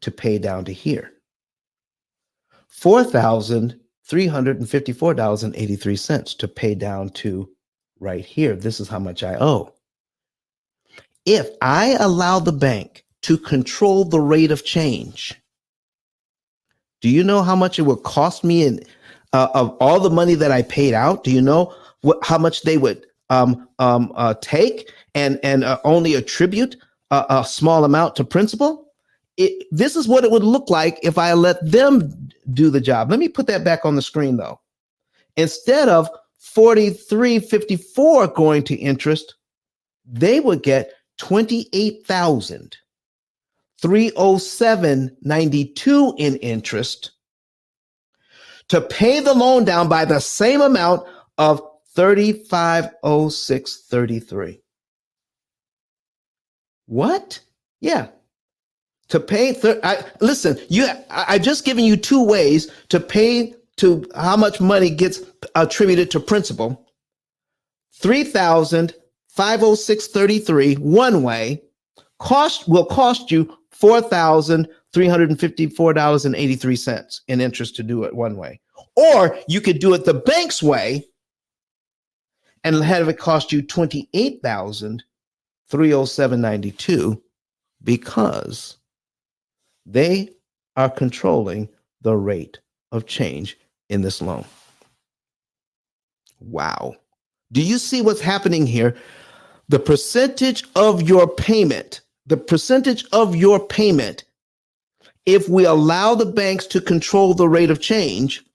to pay down to here. $4,354.83 to pay down to right here. This is how much I owe. If I allow the bank to control the rate of change, do you know how much it would cost me in of all the money that I paid out? Do you know how much they would take and only attribute a small amount to principal? This is what it would look like if I let them do the job. Let me put that back on the screen though. Instead of $43.54 going to interest, they would get $28,307.92 in interest to pay the loan down by the same amount of $3506.33. What? Yeah. To pay, listen, I just given you two ways to pay to how much money gets attributed to principal. $3,506.33 one way will cost you $4,354.83 in interest to do it one way. Or you could do it the bank's way and have it cost you $28,307.92 because they are controlling the rate of change in this loan. Wow. Do you see what's happening here? The percentage of your payment, if we allow the banks to control the rate of change,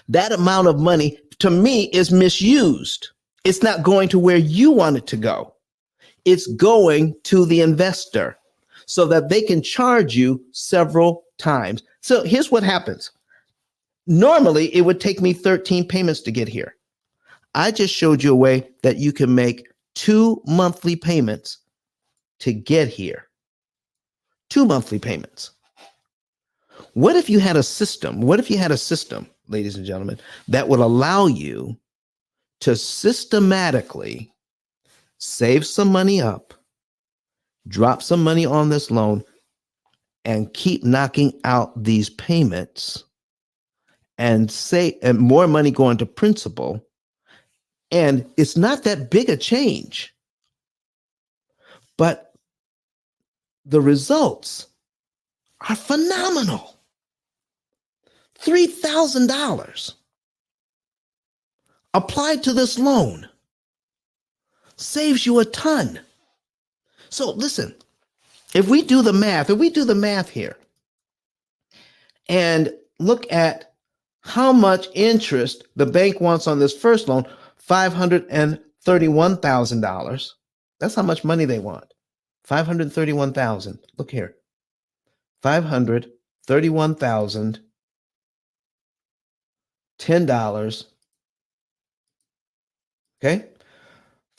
that amount of money to me is misused. It's not going to where you want it to go. It's going to the investor so that they can charge you several times. So here's what happens. Normally, it would take me 13 payments to get here. I just showed you a way that you can make 2 monthly payments to get here. 2 monthly payments. What if you had a system? Ladies and gentlemen, that would allow you to systematically save some money up, drop some money on this loan, and keep knocking out these payments and more money going to principal. And it's not that big a change, but the results are phenomenal. $3,000 applied to this loan saves you a ton. So listen, if we do the math here and look at how much interest the bank wants on this first loan, $531,000. That's how much money they want. $531,000. Look here. $531,000. $10. Okay.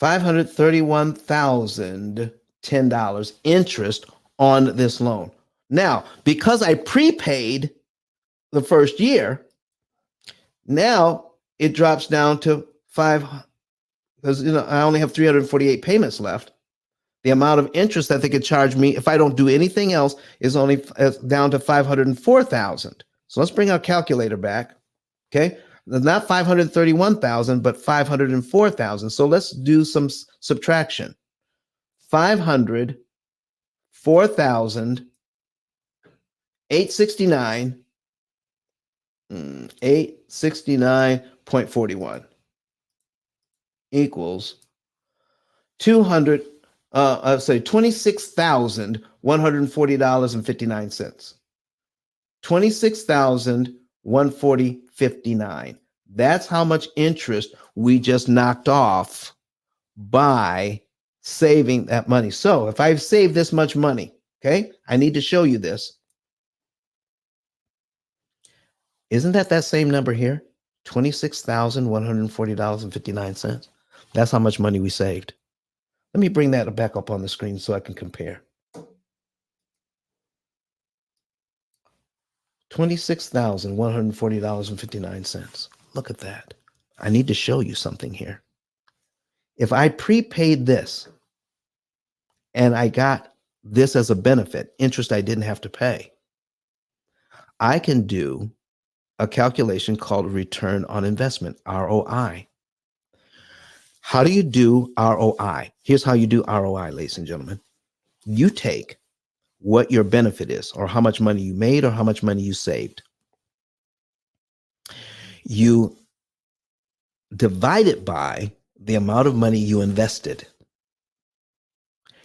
$531,010 interest on this loan. Now, because I prepaid the first year, now it drops down to because I only have 348 payments left. The amount of interest that they could charge me if I don't do anything else is only down to $504,000. So let's bring our calculator back. Okay, not 531,000, but 504,000. So let's do some subtraction. 504,000, 869.41 equals $26,140.59. $26,140.59. That's how much interest we just knocked off by saving that money. So if I've saved this much money, okay, I need to show you this. Isn't that same number here? $26,140.59. That's how much money we saved. Let me bring that back up on the screen so I can compare. $26,140.59. Look at that. I need to show you something here. If I prepaid this and I got this as a benefit, interest I didn't have to pay, I can do a calculation called return on investment, ROI. How do you do ROI? Here's how you do ROI, ladies and gentlemen. You take what your benefit is, or how much money you made, or how much money you saved. You divide it by the amount of money you invested.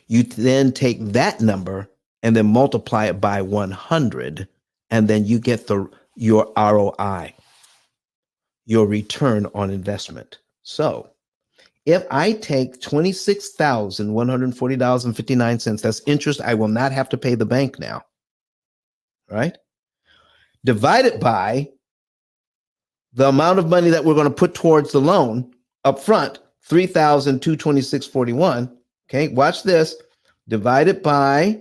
You then take that number and then multiply it by 100, and then you get your ROI, your return on investment. So if I take $26,140.59, that's interest I will not have to pay the bank now, right? Divide it by the amount of money that we're going to put towards the loan up front, $3,226.41. Okay, watch this. Divide it by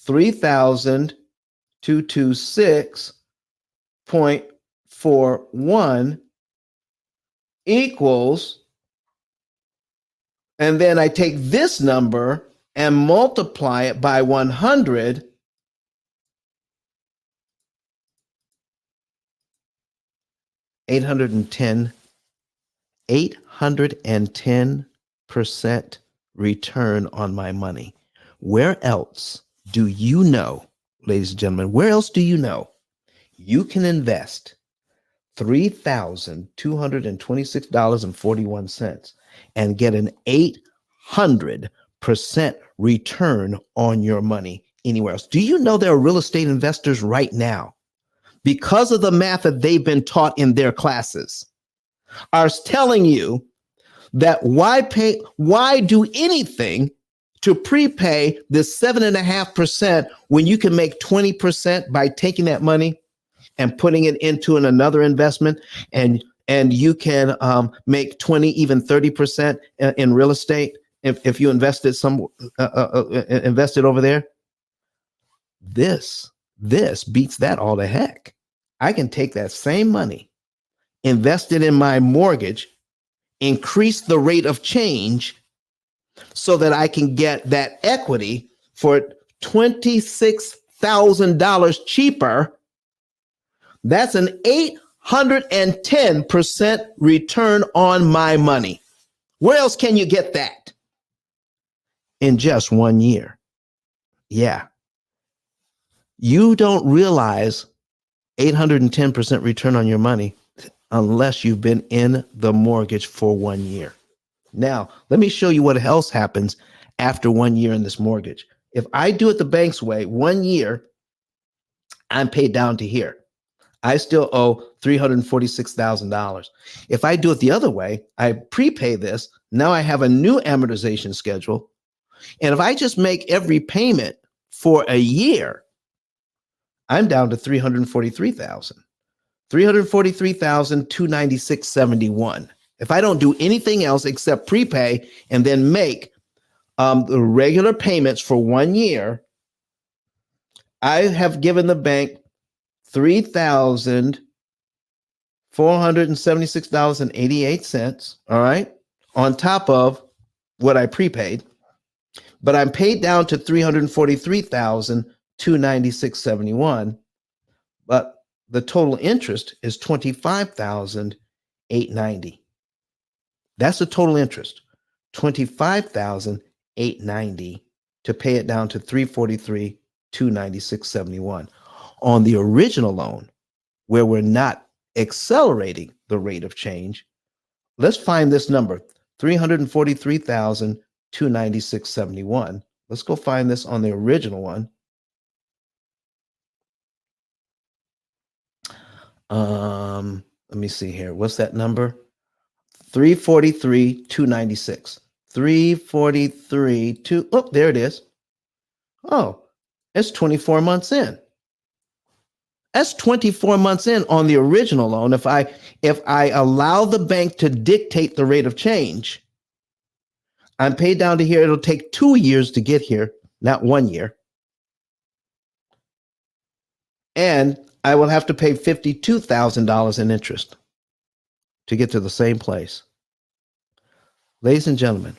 $3,226.41 equals, and then I take this number and multiply it by 100. $810% return on my money. Where else do you know, ladies and gentlemen, where else do you know you can invest $3,226.41 and get an 800% return on your money anywhere else? Do you know there are real estate investors right now, because of the math that they've been taught in their classes, are telling you that why do anything to prepay this 7.5% when you can make 20% by taking that money and putting it into another investment, and you can make 20, even 30% in real estate if you invested invested over there. This beats that all to heck. I can take that same money, invest it in my mortgage, increase the rate of change so that I can get that equity for $26,000 cheaper. That's an 810% return on my money. Where else can you get that? In just 1 year. Yeah. You don't realize 810% return on your money unless you've been in the mortgage for 1 year. Now, let me show you what else happens after 1 year in this mortgage. If I do it the bank's way, 1 year, I'm paid down to here. I still owe $346,000. If I do it the other way, I prepay this. Now I have a new amortization schedule. And if I just make every payment for a year, I'm down to $343,000. $343,296.71. If I don't do anything else except prepay and then make the regular payments for 1 year, I have given the bank $3,476.88, all right, on top of what I prepaid. But I'm paid down to $343,296.71. But the total interest is $25,890. That's the total interest, $25,890 to pay it down to $343,296.71. On the original loan, where we're not accelerating the rate of change, let's find this number, $343,296.71. Let's go find this on the original one. Let me see here. What's that number? $343,296. 343 to, oh, there it is. Oh, it's 24 months in. That's 24 months in on the original loan. If I allow the bank to dictate the rate of change, I'm paid down to here. It'll take 2 years to get here, not 1 year. And I will have to pay $52,000 in interest to get to the same place. Ladies and gentlemen,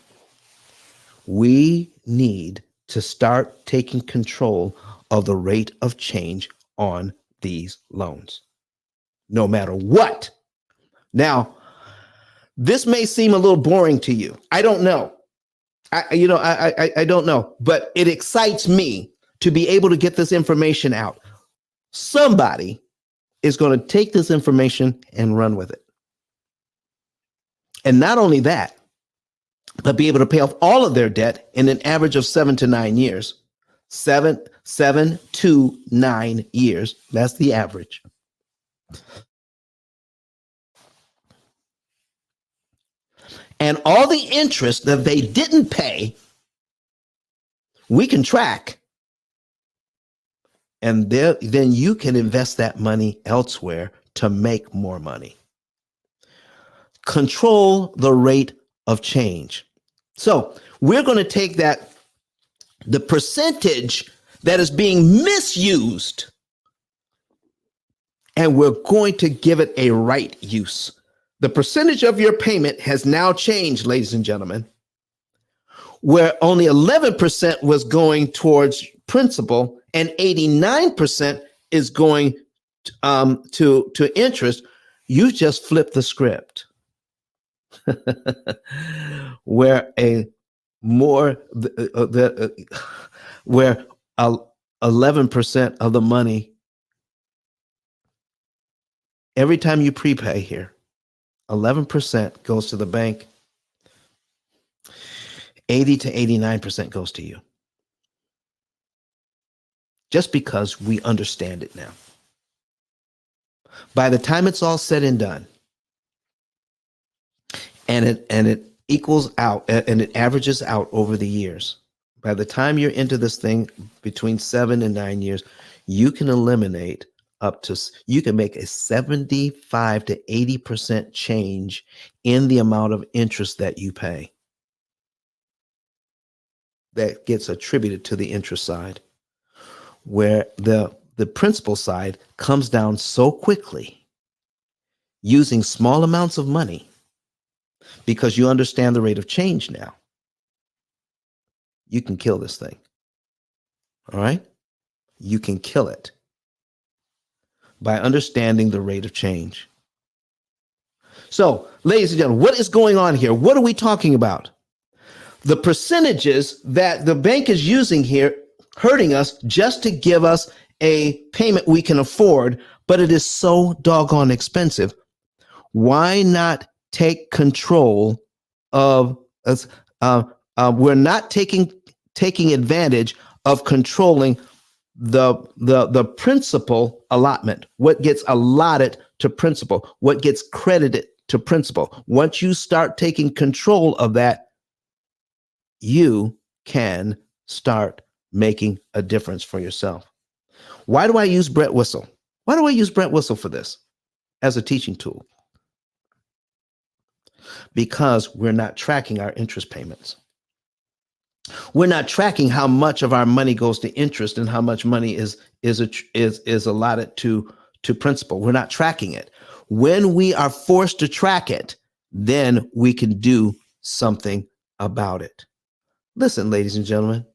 we need to start taking control of the rate of change on these loans, no matter what. Now, this may seem a little boring to you. I don't know. I don't know, but it excites me to be able to get this information out. Somebody is going to take this information and run with it. And not only that, but be able to pay off all of their debt in an average of 7 to 9 years. 7 to 9 years. That's the average. And all the interest that they didn't pay, we can track. And then you can invest that money elsewhere to make more money. Control the rate of change. So we're going to take the percentage that is being misused, and we're going to give it a right use. The percentage of your payment has now changed, ladies and gentlemen, where only 11% was going towards principal and 89% is going to interest. You just flipped the script. Where where 11% of the money, every time you prepay here, 11% goes to the bank, 80 to 89% goes to you. Just because we understand it now. By the time it's all said and done, and it equals out and it averages out over the years, by the time you're into this thing between 7 and 9 years, you can eliminate you can make a 75 to 80% change in the amount of interest that you pay. That gets attributed to the interest side, where the principal side comes down so quickly using small amounts of money because you understand the rate of change now. You can kill this thing. All right? You can kill it by understanding the rate of change. So, ladies and gentlemen, what is going on here? What are we talking about? The percentages that the bank is using here, hurting us just to give us a payment we can afford, but it is so doggone expensive. Why not take control of us? We're not taking advantage of controlling the principal allotment, what gets allotted to principal, what gets credited to principal. Once you start taking control of that, you can start making a difference for yourself. Why do I use Brett Whistle? Why do I use Brett Whistle for this as a teaching tool? Because we're not tracking our interest payments. We're not tracking how much of our money goes to interest and how much money is allotted to principal. We're not tracking it. When we are forced to track it, then we can do something about it. Listen, ladies and gentlemen,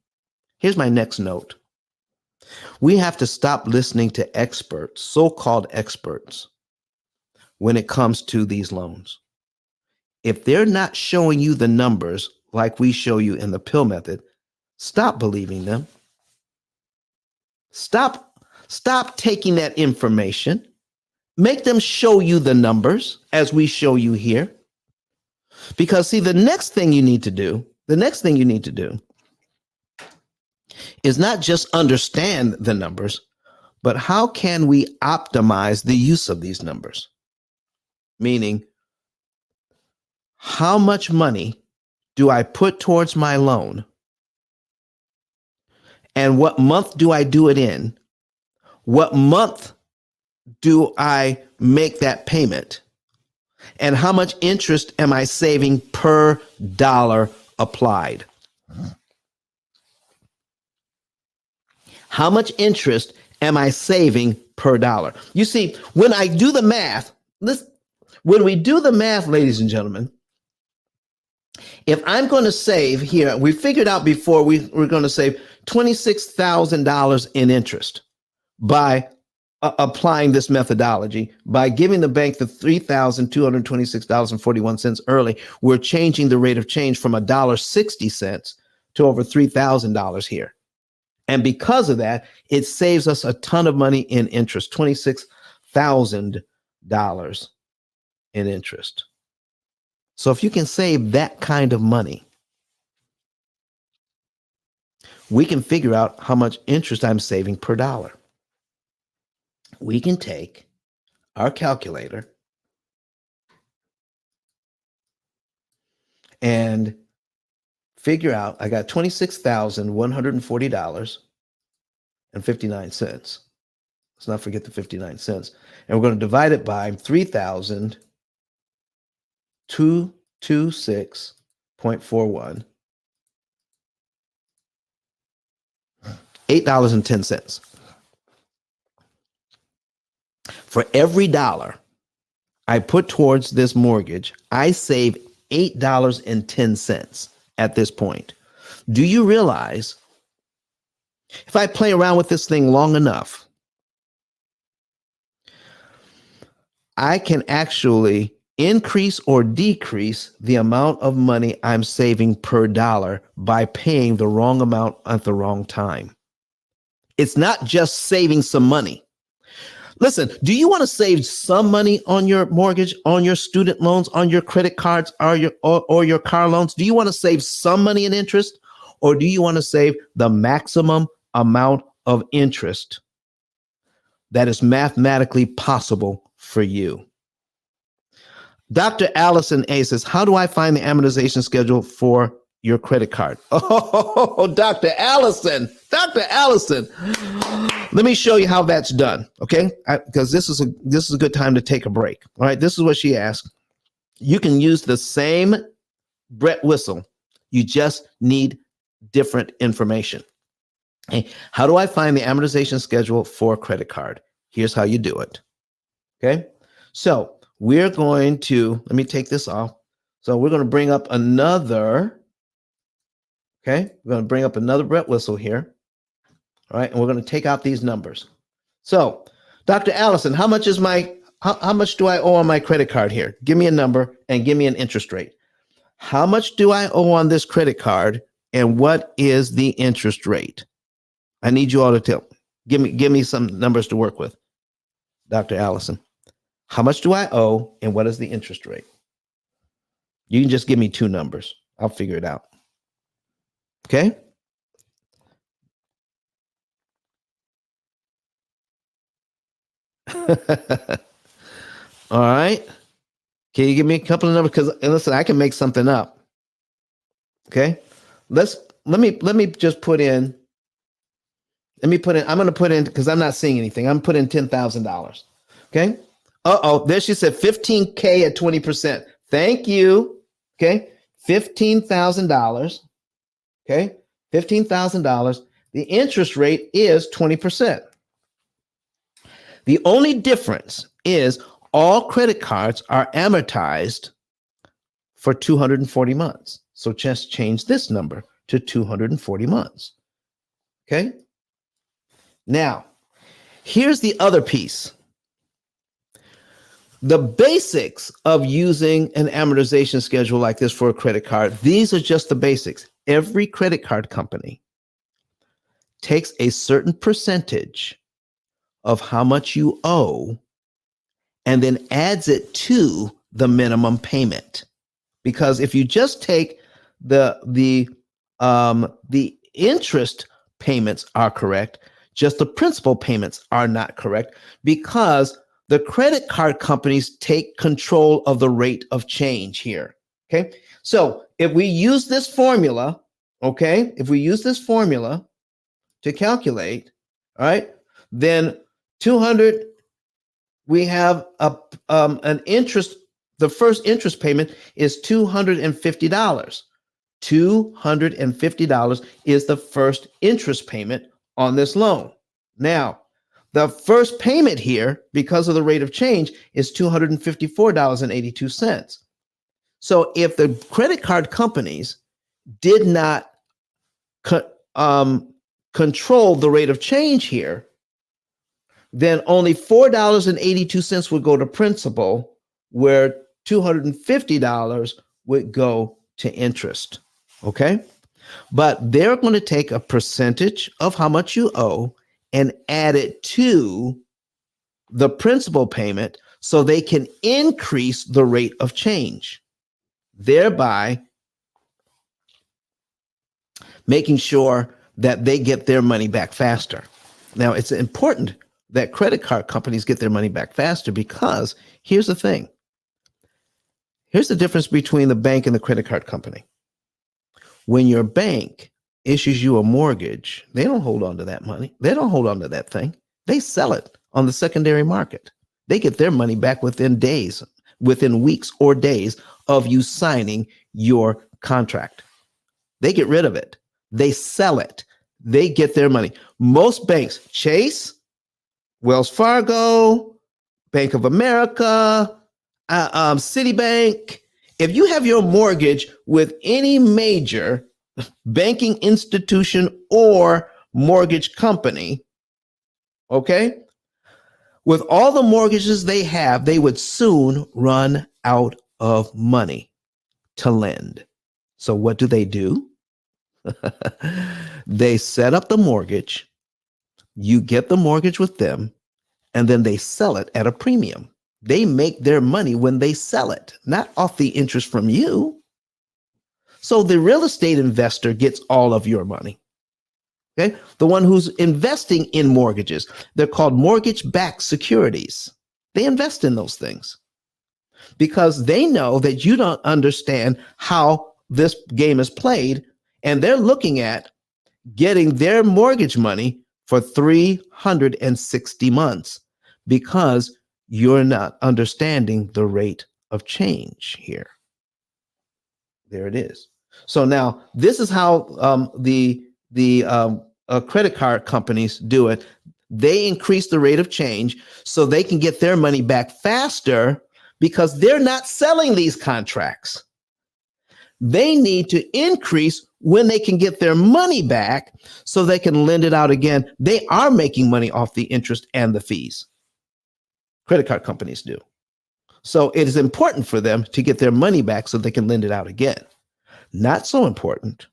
here's my next note. We have to stop listening to experts, so-called experts, when it comes to these loans. If they're not showing you the numbers like we show you in the P.I.L.L method, stop believing them. Stop taking that information. Make them show you the numbers as we show you here. Because see, the next thing you need to do is not just understand the numbers, but how can we optimize the use of these numbers? Meaning, how much money do I put towards my loan? And what month do I do it in? What month do I make that payment? And how much interest am I saving per dollar applied? How much interest am I saving per dollar? You see, when I do the math, when we do the math, ladies and gentlemen, if I'm going to save here, we figured out before we're going to save $26,000 in interest by applying this methodology, by giving the bank the $3,226.41 early. We're changing the rate of change from $1.60 to over $3,000 here. And because of that, it saves us a ton of money in interest, $26,000 in interest. So if you can save that kind of money, we can figure out how much interest I'm saving per dollar. We can take our calculator and figure out, I got $26,140.59. Let's not forget the 59 cents. And we're going to divide it by 3,226.41. $8.10. For every dollar I put towards this mortgage, I save $8.10 at this point. Do you realize if I play around with this thing long enough, I can actually increase or decrease the amount of money I'm saving per dollar by paying the wrong amount at the wrong time? It's not just saving some money. Listen, do you want to save some money on your mortgage, on your student loans, on your credit cards, or your car loans? Do you want to save some money in interest, or do you want to save the maximum amount of interest that is mathematically possible for you? Dr. Allison A says, how do I find the amortization schedule for your credit card? Oh, Dr. Allison, let me show you how that's done, okay? Because this is a good time to take a break. All right, this is what she asked. You can use the same Brett whistle. You just need different information. Okay, how do I find the amortization schedule for a credit card? Here's how you do it, okay? So we're going to, let me take this off. So we're going to bring up another, okay? We're going to bring up another Brett whistle here. All right, and we're going to take out these numbers. So, Dr. Allison, how much do I owe on my credit card here? Give me a number and give me an interest rate. How much do I owe on this credit card, and what is the interest rate? I need you all to tell. Give me some numbers to work with. Dr. Allison, how much do I owe, and what is the interest rate? You can just give me two numbers. I'll figure it out. Okay? All right. Can you give me a couple of numbers? Because listen, I can make something up. Okay. Let me just put in. I'm going to put in, because I'm not seeing anything. I'm putting $10,000. Okay. There she said $15K at 20%. Thank you. Okay. $15,000. Okay. $15,000. The interest rate is 20%. The only difference is all credit cards are amortized for 240 months. So just change this number to 240 months. Okay? Now, here's the other piece. The basics of using an amortization schedule like this for a credit card, these are just the basics. Every credit card company takes a certain percentage of how much you owe and then adds it to the minimum payment. Because if you just take the interest payments are correct, just the principal payments are not correct, because the credit card companies take control of the rate of change here. Okay. So if we use this formula, okay, if we use this formula to calculate, all right, then 200, we have an interest. The first interest payment is $250. $250 is the first interest payment on this loan. Now, the first payment here, because of the rate of change, is $254.82. So if the credit card companies did not control the rate of change here, then only $4.82 would go to principal, where $250 would go to interest. Okay? But they're going to take a percentage of how much you owe and add it to the principal payment so they can increase the rate of change, thereby making sure that they get their money back faster. Now, it's important that credit card companies get their money back faster, because here's the thing. Here's the difference between the bank and the credit card company. When your bank issues you a mortgage, they don't hold on to that money. They don't hold on to that thing. They sell it on the secondary market. They get their money back within days, within weeks or days of you signing your contract. They get rid of it. They sell it. They get their money. Most banks, Chase, Wells Fargo, Bank of America, Citibank, if you have your mortgage with any major banking institution or mortgage company, okay, with all the mortgages they have, they would soon run out of money to lend. So what do? They set up the mortgage, you get the mortgage with them, and then they sell it at a premium. They make their money when they sell it, not off the interest from you. So the real estate investor gets all of your money. Okay? The one who's investing in mortgages, they're called mortgage-backed securities. They invest in those things because they know that you don't understand how this game is played, and they're looking at getting their mortgage money for 360 months because you're not understanding the rate of change here. There it is. So now this is how the credit card companies do it. They increase the rate of change so they can get their money back faster because they're not selling these contracts. They need to increase when they can get their money back so they can lend it out again. They are making money off the interest and the fees. Credit card companies do. So it is important for them to get their money back so they can lend it out again. Not so important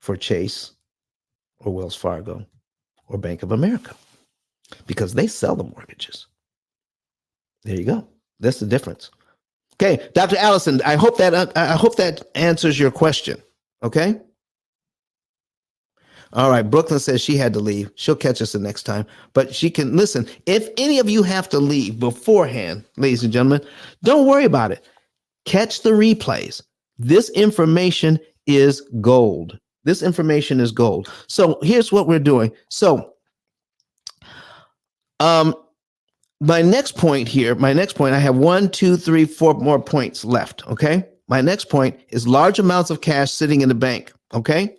for Chase or Wells Fargo or Bank of America because they sell the mortgages. There you go. That's the difference. Okay, Dr. Allison, I hope that answers your question. Okay. All right. Brooklyn says she had to leave. She'll catch us the next time, but she can listen. If any of you have to leave beforehand, ladies and gentlemen, don't worry about it. Catch the replays. This information is gold. This information is gold. So here's what we're doing. So, my next point, I have 1, 2, 3, 4 more points left. Okay. My next point is large amounts of cash sitting in the bank. Okay.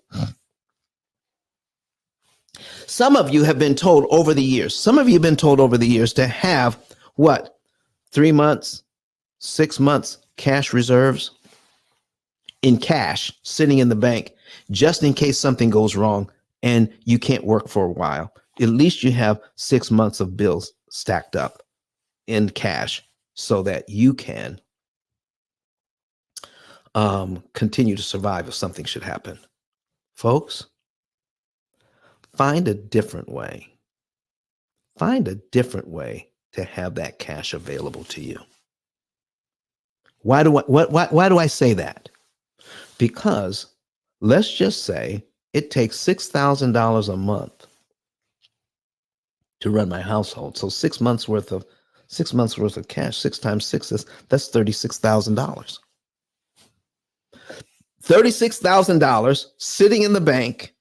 Some of you have been told over the years, to have what? 3 months, 6 months cash reserves in cash sitting in the bank, just in case something goes wrong and you can't work for a while. At least you have 6 months of bills stacked up in cash so that you can continue to survive if something should happen. Folks, find a different way. Find a different way to have that cash available to you. Why do I say that? Because let's just say it takes $6,000 a month to run my household. So 6 months worth of 6 months worth of cash. 6 times 6 that's $36,000. $36,000 sitting in the bank,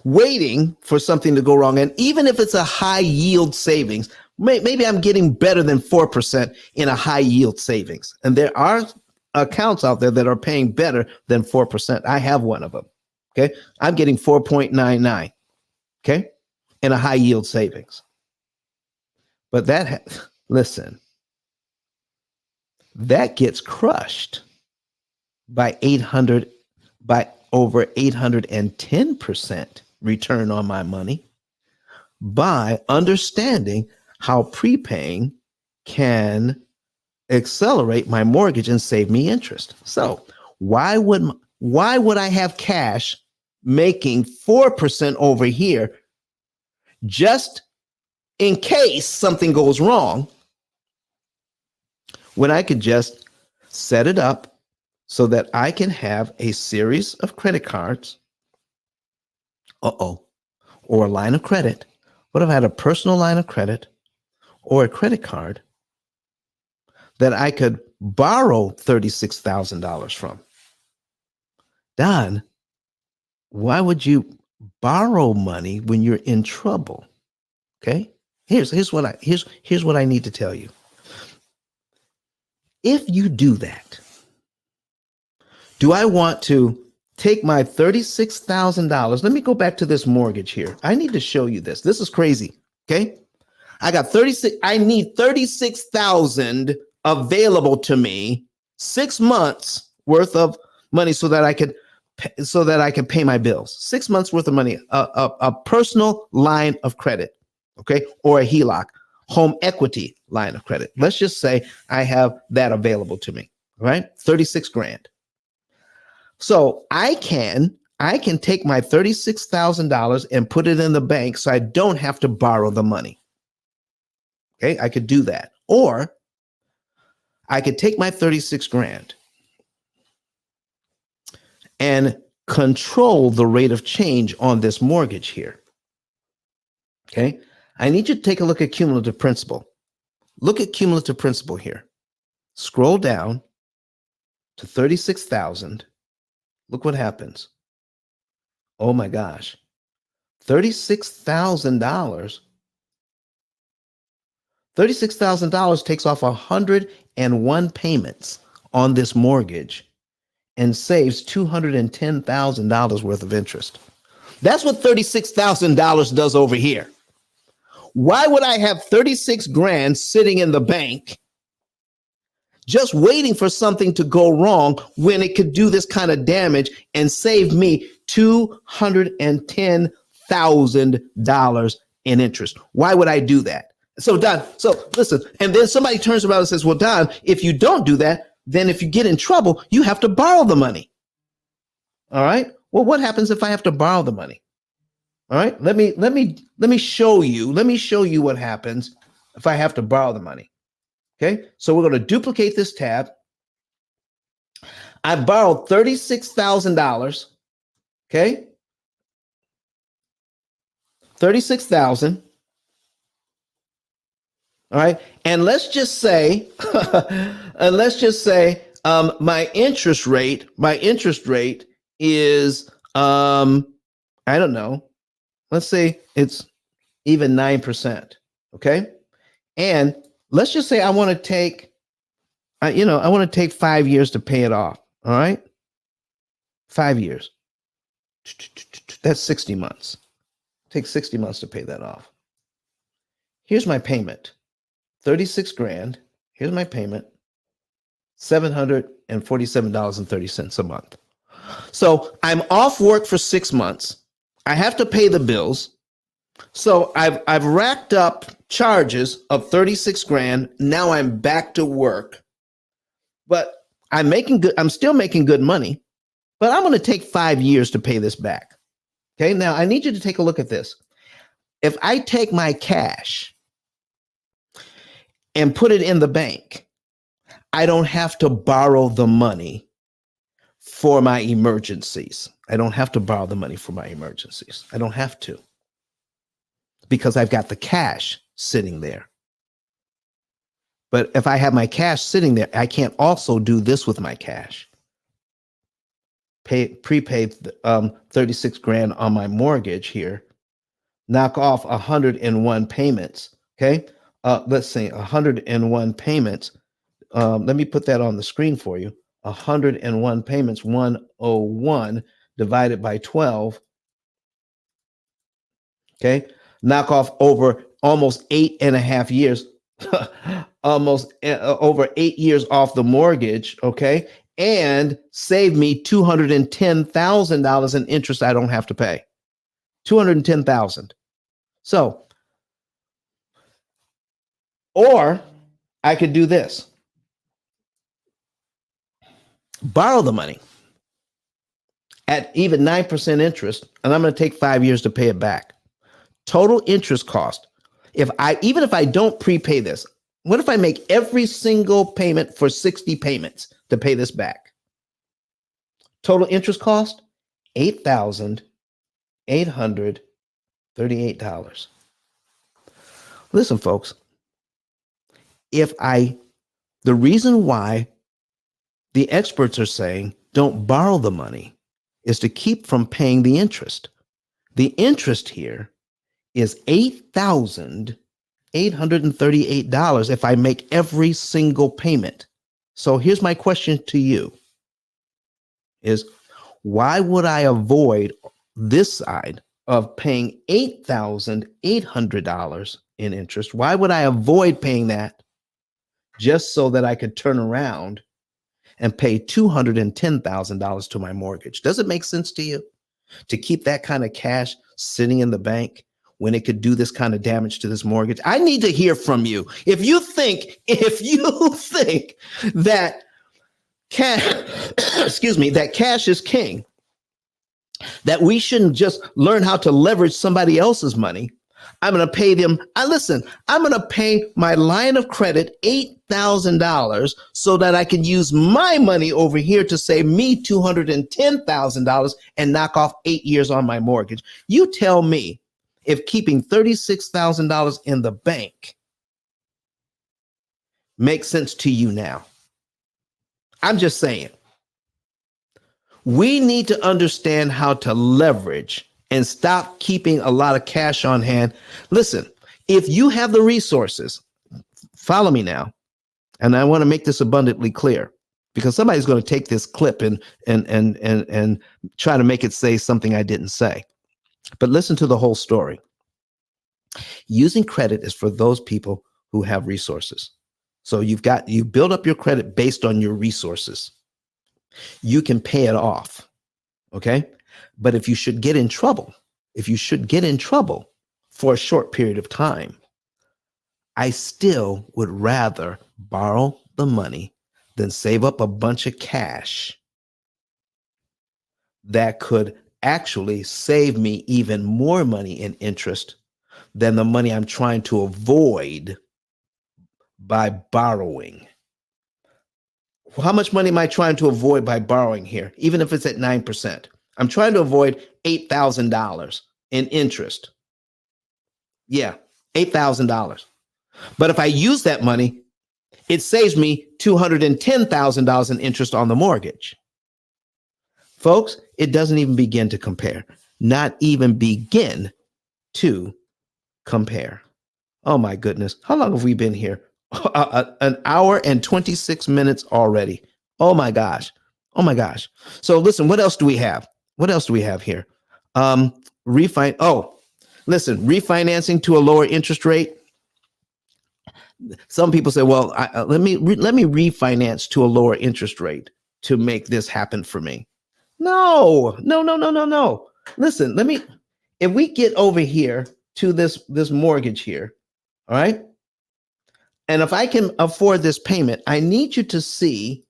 waiting for something to go wrong. And even if it's a high yield savings, maybe I'm getting better than 4% in a high yield savings. And there are accounts out there that are paying better than 4%. I have one of them. Okay. I'm getting 4.99. Okay. In a high yield savings. But listen, that gets crushed by over 810% return on my money by understanding how prepaying can accelerate my mortgage and save me interest. So why would I have cash making 4% over here just in case something goes wrong when I could just set it up so that I can have a series of credit cards, or a line of credit? What if I had a personal line of credit or a credit card that I could borrow $36,000 from? Don, why would you borrow money when you're in trouble? Okay, here's what I need to tell you. If you do that, do I want to take my $36,000? Let me go back to this mortgage here. I need to show you this. This is crazy. Okay, I need 36,000 available to me, 6 months worth of money so that I can pay my bills. 6 months worth of money, a personal line of credit, okay, or a HELOC, home equity line of credit. Let's just say I have that available to me, right? 36 grand. So I can take my $36,000 and put it in the bank so I don't have to borrow the money. Okay, I could do that. Or I could take my 36 grand and control the rate of change on this mortgage here. Okay, I need you to take a look at cumulative principal. Look at cumulative principal here. Scroll down to 36,000. Look what happens. Oh my gosh. $36,000. $36,000 takes off 101 payments on this mortgage and saves $210,000 worth of interest. That's what $36,000 does over here. Why would I have 36 grand sitting in the bank just waiting for something to go wrong when it could do this kind of damage and save me $210,000 in interest? Why would I do that? So Don, listen, and then somebody turns around and says, well, Don, if you don't do that, then if you get in trouble, you have to borrow the money. All right. Well, what happens if I have to borrow the money? All right. Let me show you. Let me show you what happens if I have to borrow the money. Okay. So we're going to duplicate this tab. I borrowed $36,000. Okay. 36,000. All right. And let's just say, my interest rate is, I don't know, let's say it's even 9%. Okay. And let's just say I want to take 5 years to pay it off. All right. 5 years. That's 60 months. Take 60 months to pay that off. Here's my payment. 36 grand. Here's my payment. $747.30 a month. So I'm off work for 6 months. I have to pay the bills. So I've racked up charges of 36 grand. Now I'm back to work. But I'm still making good money, but I'm going to take 5 years to pay this back. Okay. Now I need you to take a look at this. If I take my cash and put it in the bank, I don't have to borrow the money for my emergencies. I don't have to borrow the money for my emergencies. I don't have to, because I've got the cash sitting there. But if I have my cash sitting there, I can't also do this with my cash. Prepaid 36 grand on my mortgage here. Knock off 101 payments. Okay. Let's say 101 payments. Let me put that on the screen for you. 101 payments, 101 divided by 12. Okay. Knock off over almost 8.5 years, almost over 8 years off the mortgage. Okay. And save me $210,000 in interest I don't have to pay. 210,000. So, or I could do this. Borrow the money at even 9% interest, and I'm going to take 5 years to pay it back. Total interest cost. Even if I don't prepay this, what if I make every single payment for 60 payments to pay this back? Total interest cost, $8,838. Listen, folks, the reason why the experts are saying don't borrow the money is to keep from paying the interest. The interest here is $8,838 if I make every single payment. So here's my question to you is, why would I avoid this side of paying $8,800 in interest? Why would I avoid paying that just so that I could turn around and pay $210,000 to my mortgage? Does it make sense to you to keep that kind of cash sitting in the bank when it could do this kind of damage to this mortgage? I need to hear from you. If you think that that cash is king, that we shouldn't just learn how to leverage somebody else's money, I'm going to pay them. I'm going to pay my line of credit $8,000 so that I can use my money over here to save me $210,000 and knock off 8 years on my mortgage. You tell me if keeping $36,000 in the bank makes sense to you now. I'm just saying. We need to understand how to leverage and stop keeping a lot of cash on hand. Listen, if you have the resources, follow me now. And I want to make this abundantly clear because somebody's going to take this clip and try to make it say something I didn't say. But listen to the whole story. Using credit is for those people who have resources. So you build up your credit based on your resources. You can pay it off. Okay. But if you should get in trouble for a short period of time, I still would rather borrow the money than save up a bunch of cash that could actually save me even more money in interest than the money I'm trying to avoid by borrowing. How much money am I trying to avoid by borrowing here? Even if it's at 9%, I'm trying to avoid $8,000 in interest. Yeah, $8,000. But if I use that money, it saves me $210,000 in interest on the mortgage. Folks, it doesn't even begin to compare. Not even begin to compare. Oh my goodness. How long have we been here? An hour and 26 minutes already. Oh my gosh. Oh my gosh. So listen, what else do we have? What else do we have here? Refinancing to a lower interest rate. Some people say, well, let me refinance to a lower interest rate to make this happen for me. No. Listen, if we get over here to this mortgage here, all right? And if I can afford this payment, I need you to see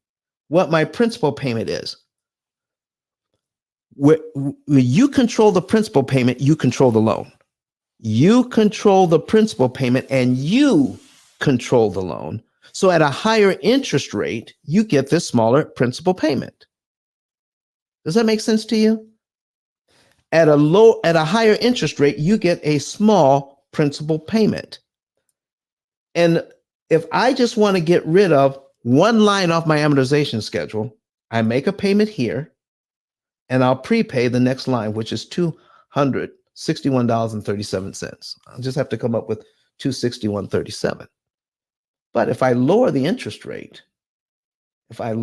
what my principal payment is. When you control the principal payment, you control the loan. You control the principal payment and you control the loan. So at a higher interest rate, you get this smaller principal payment. Does that make sense to you? At a higher interest rate, you get a small principal payment. And if I just want to get rid of one line off my amortization schedule, I make a payment here and I'll prepay the next line, which is $261.37. I'll just have to come up with $261.37. But if I lower the interest rate, let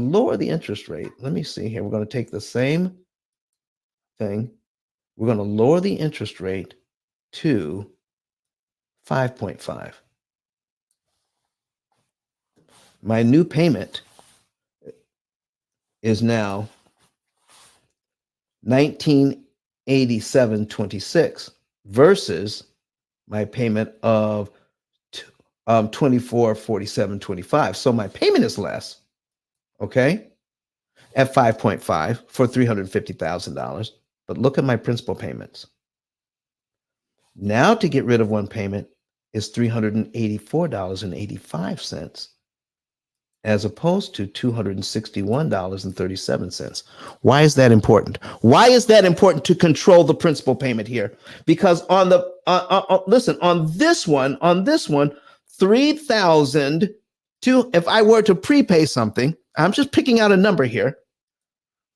me see here. We're going to take the same thing. We're going to lower the interest rate to 5.5. My new payment is now 1987.26 versus my payment of 2447.25. So my payment is less, okay, at 5.5 for $350,000. But look at my principal payments. Now to get rid of one payment is $384.85 as opposed to $261.37. Why is that important? Why is that important to control the principal payment here? Because on the listen, on this one, 3,000 to, if I were to prepay something, I'm just picking out a number here.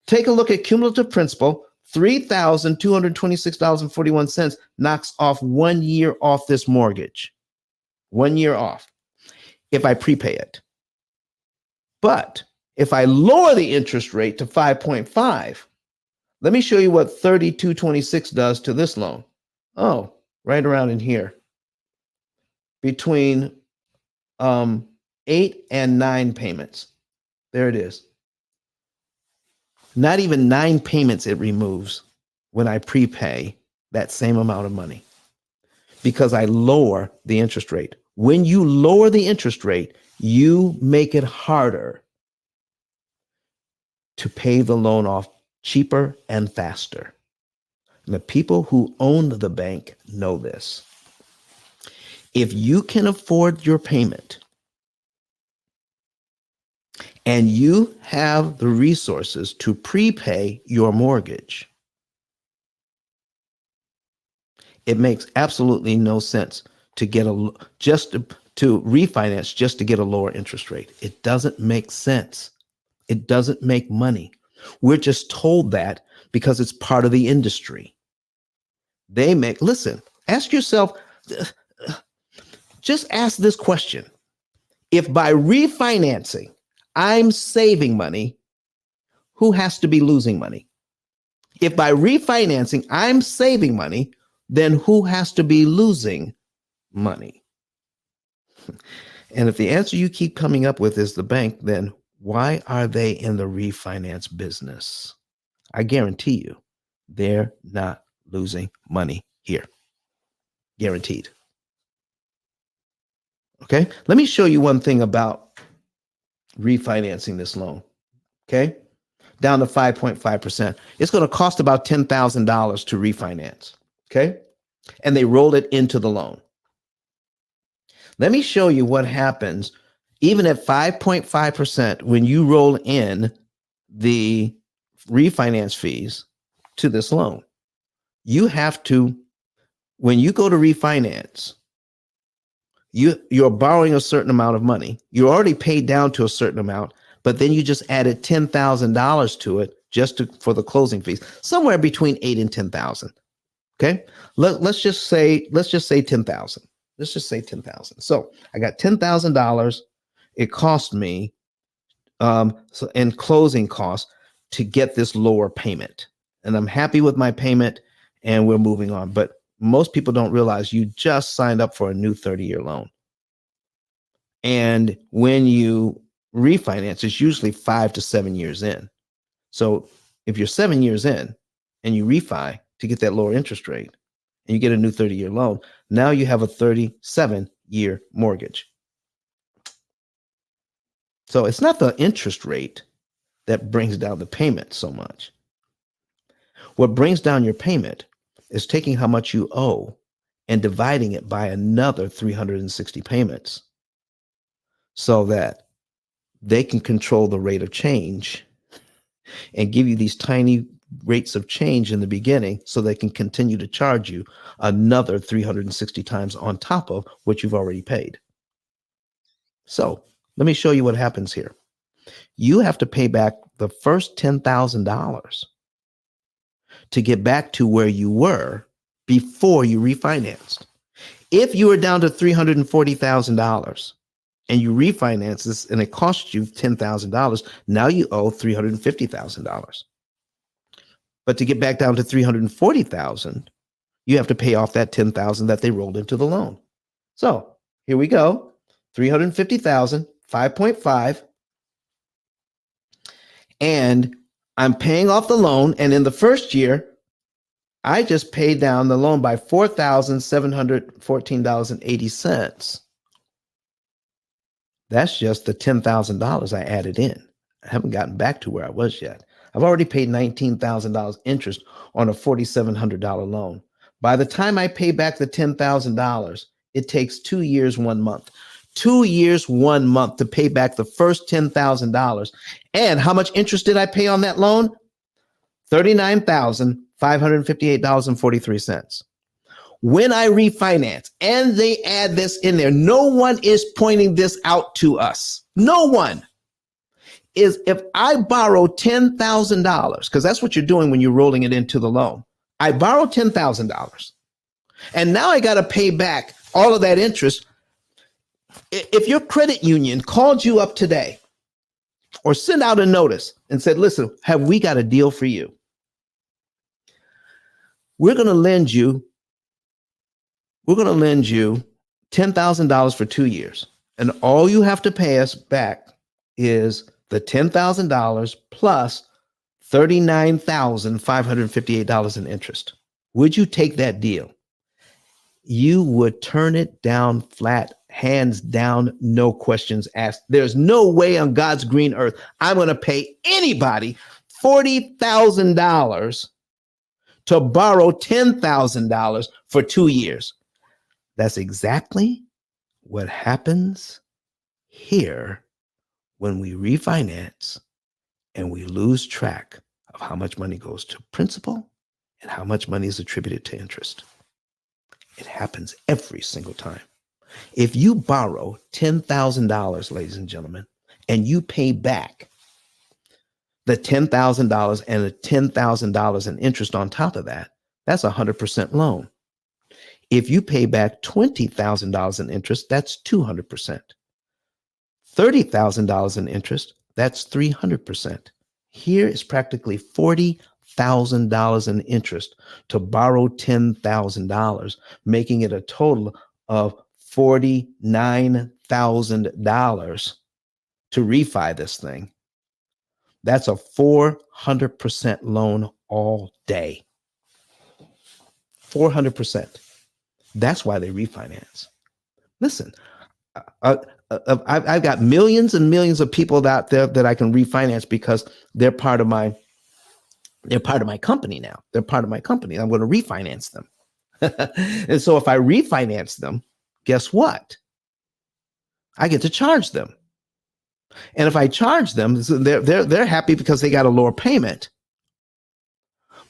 Take a look at cumulative principal. $3,226.41 knocks off 1 year off this mortgage. 1 year off if I prepay it. But if I lower the interest rate to 5.5, let me show you what 3226 does to this loan. Oh, right around in here. Between 8 and 9 payments. There it is. Not even 9 payments it removes when I prepay that same amount of money because I lower the interest rate. When you lower the interest rate, you make it harder to pay the loan off cheaper and faster. And the people who own the bank know this. If you can afford your payment and you have the resources to prepay your mortgage, it makes absolutely no sense to get to refinance just to get a lower interest rate. It doesn't make sense. It doesn't make money. We're just told that because it's part of the industry. Listen, ask yourself, just ask this question. If by refinancing, I'm saving money, who has to be losing money? If by refinancing, I'm saving money, then who has to be losing money? And if the answer you keep coming up with is the bank, then why are they in the refinance business? I guarantee you, they're not losing money here. Guaranteed. Okay, let me show you one thing about refinancing this loan. Okay, down to 5.5%. It's going to cost about $10,000 to refinance. Okay, and they rolled it into the loan. Let me show you what happens even at 5.5% when you roll in the refinance fees to this loan. You have to, when you go to refinance, you're borrowing a certain amount of money. You're already paid down to a certain amount, but then you just added $10,000 to it for the closing fees, somewhere between 8 and 10,000. Okay, let's just say 10,000. Let's just say 10,000. So I got $10,000. It cost me in closing costs to get this lower payment, and I'm happy with my payment, and we're moving on. But most people don't realize you just signed up for a new 30-year loan. And when you refinance, it's usually 5 to 7 years in. So if you're 7 years in and you refi to get that lower interest rate and you get a new 30-year loan, now you have a 37-year mortgage. So it's not the interest rate that brings down the payment so much. What brings down your payment is taking how much you owe and dividing it by another 360 payments so that they can control the rate of change and give you these tiny rates of change in the beginning so they can continue to charge you another 360 times on top of what you've already paid. So let me show you what happens here. You have to pay back the first $10,000 to get back to where you were before you refinanced. If you were down to $340,000 and you refinance this and it costs you $10,000, now you owe $350,000. But to get back down to $340,000, you have to pay off that $10,000 that they rolled into the loan. So here we go. $350,000, 5.5. And I'm paying off the loan. And in the first year, I just paid down the loan by $4,714.80. That's just the $10,000 I added in. I haven't gotten back to where I was yet. I've already paid $19,000 interest on a $4,700 loan. By the time I pay back the $10,000, it takes 2 years, 1 month. 2 years, 1 month to pay back the first $10,000. And how much interest did I pay on that loan? $39,558.43. When I refinance and they add this in there, no one is pointing this out to us. No one is. If I borrow $10,000, because that's what you're doing when you're rolling it into the loan. I borrow $10,000 and now I got to pay back all of that interest. If your credit union called you up today or sent out a notice and said, listen, have we got a deal for you? We're going to lend you $10,000 for 2 years. And all you have to pay us back is the $10,000 plus $39,558 in interest. Would you take that deal? You would turn it down flat, hands down, no questions asked. There's no way on God's green earth I'm going to pay anybody $40,000 to borrow $10,000 for 2 years. That's exactly what happens here when we refinance and we lose track of how much money goes to principal and how much money is attributed to interest. It happens every single time. If you borrow $10,000, ladies and gentlemen, and you pay back the $10,000 and the $10,000 in interest on top of that, that's a 100% loan. If you pay back $20,000 in interest, that's 200%. $30,000 in interest, that's 300%. Here is practically $40,000 in interest to borrow $10,000, making it a total of $49,000 to refi this thing. That's a 400% loan all day. 400%. That's why they refinance. Listen, I've got millions and millions of people out there that I can refinance because they're part of my company now. They're part of my company. I'm going to refinance them. And so if I refinance them, guess what? I get to charge them. And if I charge them, they're happy because they got a lower payment.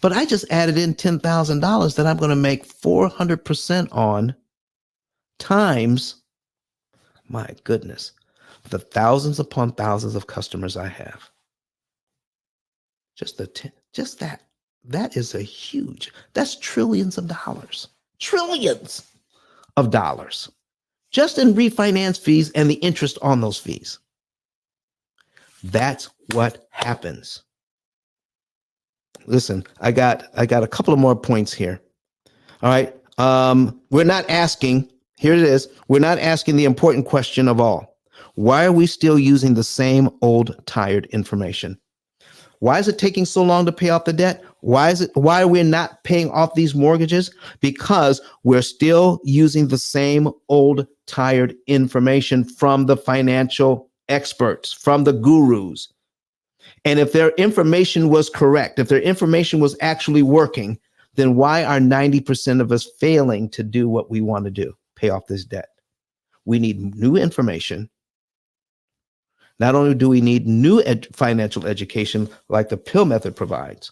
But I just added in $10,000 that I'm going to make 400% on times, my goodness, the thousands upon thousands of customers I have. Just that is a huge, that's trillions of dollars, trillions of dollars, just in refinance fees and the interest on those fees. That's what happens. Listen, I got a couple of more points here. All right. We're not asking, here it is. We're not asking the important question of all. Why are we still using the same old, tired information? Why is it taking so long to pay off the debt? Why are we not paying off these mortgages? Because we're still using the same old, tired information from the financial experts, from the gurus. And if their information was correct, if their information was actually working, then why are 90% of us failing to do what we want to do, pay off this debt? We need new information. Not only do we need new financial education like the P.I.L.L method provides,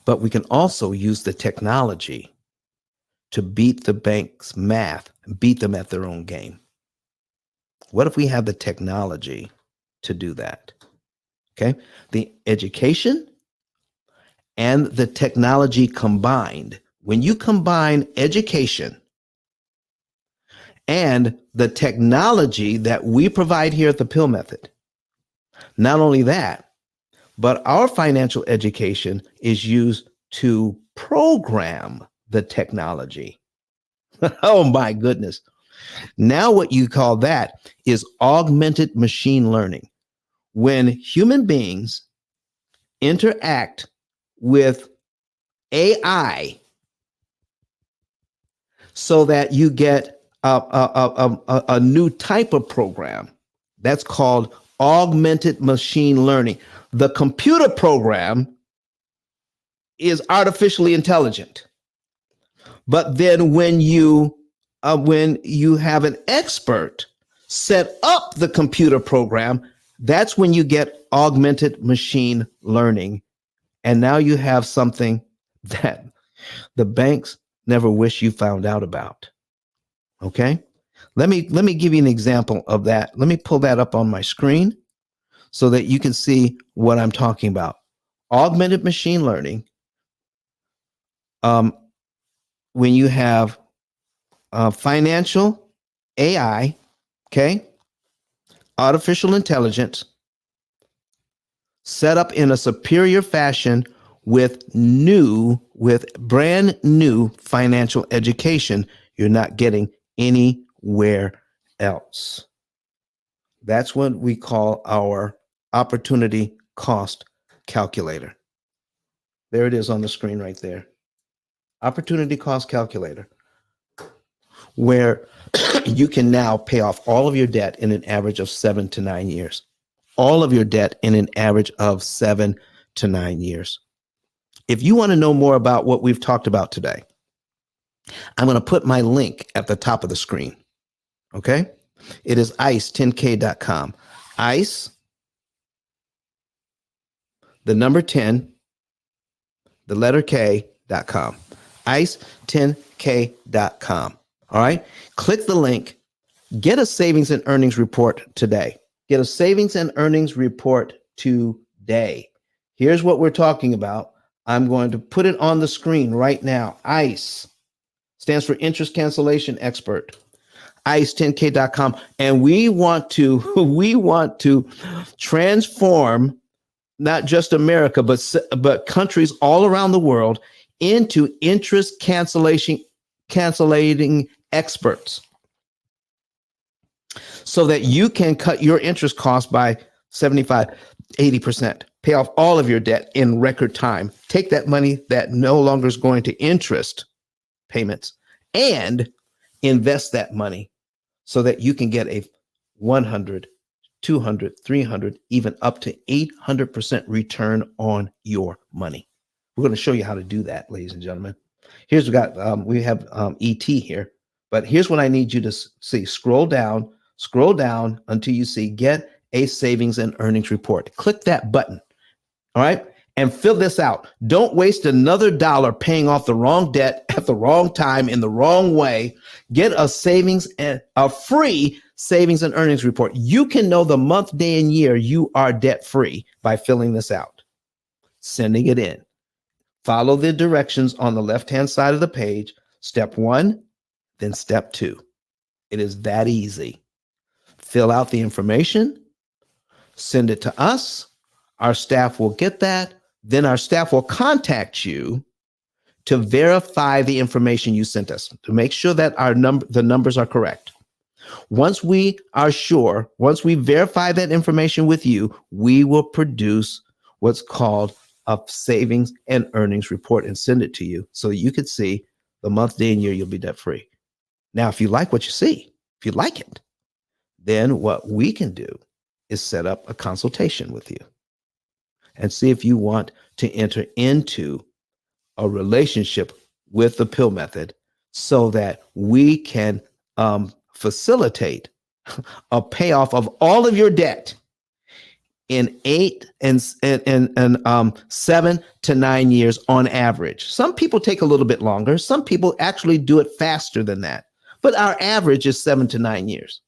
but we can also use the technology to beat the bank's math, beat them at their own game. What if we have the technology to do that? Okay. The education and the technology combined. When you combine education and the technology that we provide here at the P.I.L.L method, not only that, but our financial education is used to program the technology. Oh my goodness. Now what you call that is augmented machine learning. When human beings interact with AI so that you get a new type of program, that's called augmented machine learning. The computer program is artificially intelligent. But then when you have an expert set up the computer program, that's when you get augmented machine learning. And now you have something that the banks never wish you found out about. Okay? Let me give you an example of that. Let me pull that up on my screen so that you can see what I'm talking about. Augmented machine learning. When you have financial AI, okay, artificial intelligence set up in a superior fashion with brand new financial education you're not getting anywhere else. That's what we call our opportunity cost calculator. There it is on the screen right there. Opportunity cost calculator, where you can now pay off all of your debt in an average of 7 to 9 years. All of your debt in an average of 7 to 9 years. If you want to know more about what we've talked about today, I'm going to put my link at the top of the screen. Okay? It is ice10k.com. Ice, the number 10, the letter K.com. Ice10k.com. All right? Click the link. Get a savings and earnings report today. Get a savings and earnings report today. Here's what we're talking about. I'm going to put it on the screen right now. ICE stands for Interest Cancellation Expert. Ice10k.com. And we want to transform not just America, but countries all around the world into interest cancellating experts, so that you can cut your interest costs by 75, 80%, pay off all of your debt in record time, take that money that no longer is going to interest payments and invest that money so that you can get a 100, 200, 300, even up to 800% return on your money. We're going to show you how to do that, ladies and gentlemen. Here's we have ET here, but here's what I need you to see. Scroll down until you see get a savings and earnings report. Click that button. All right. And fill this out. Don't waste another dollar paying off the wrong debt at the wrong time in the wrong way. Get a free savings and earnings report. You can know the month, day, and year you are debt free by filling this out, sending it in. Follow the directions on the left-hand side of the page. Step 1, then step 2. It is that easy. Fill out the information, send it to us. Our staff will get that. Then our staff will contact you to verify the information you sent us, to make sure that the numbers are correct. Once we are sure, once we verify that information with you, we will produce what's called a savings and earnings report and send it to you so you could see the month, day, and year you'll be debt free. Now, if you like what you see, if you like it, then what we can do is set up a consultation with you and see if you want to enter into a relationship with the P.I.L.L method so that we can facilitate a payoff of all of your debt in 7 to 9 years on average. Some people take a little bit longer. Some people actually do it faster than that. But our average is 7 to 9 years.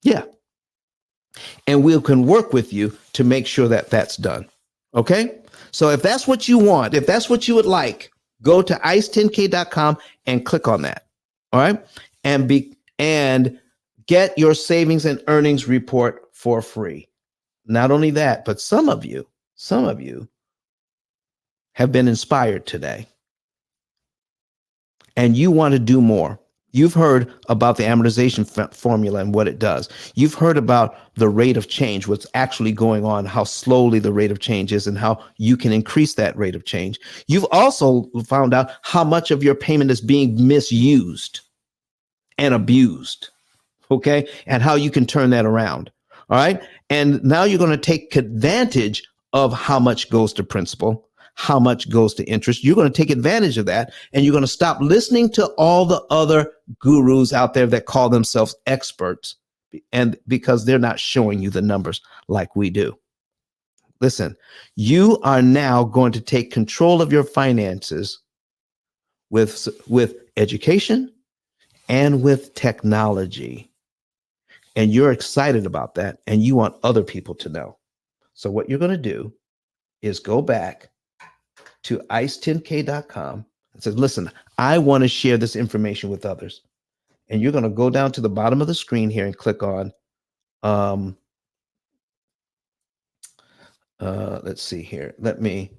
Yeah. And we can work with you to make sure that that's done. Okay. So if that's what you want, if that's what you would like, go to ice10k.com and click on that. All right. And get your savings and earnings report for free. Not only that, but some of you have been inspired today and you want to do more. You've heard about the amortization formula and what it does. You've heard about the rate of change, what's actually going on, how slowly the rate of change is, and how you can increase that rate of change. You've also found out how much of your payment is being misused and abused, okay? And how you can turn that around, all right? And now you're going to take advantage of how much goes to principal, how much goes to interest. You're going to take advantage of that, and you're going to stop listening to all the other gurus out there that call themselves experts, and because they're not showing you the numbers like we do. Listen, you are now going to take control of your finances with education and with technology. And you're excited about that, and you want other people to know. So what you're going to do is go back to ice10k.com and say, listen, I want to share this information with others. And you're going to go down to the bottom of the screen here and click on, let's see here. Let me,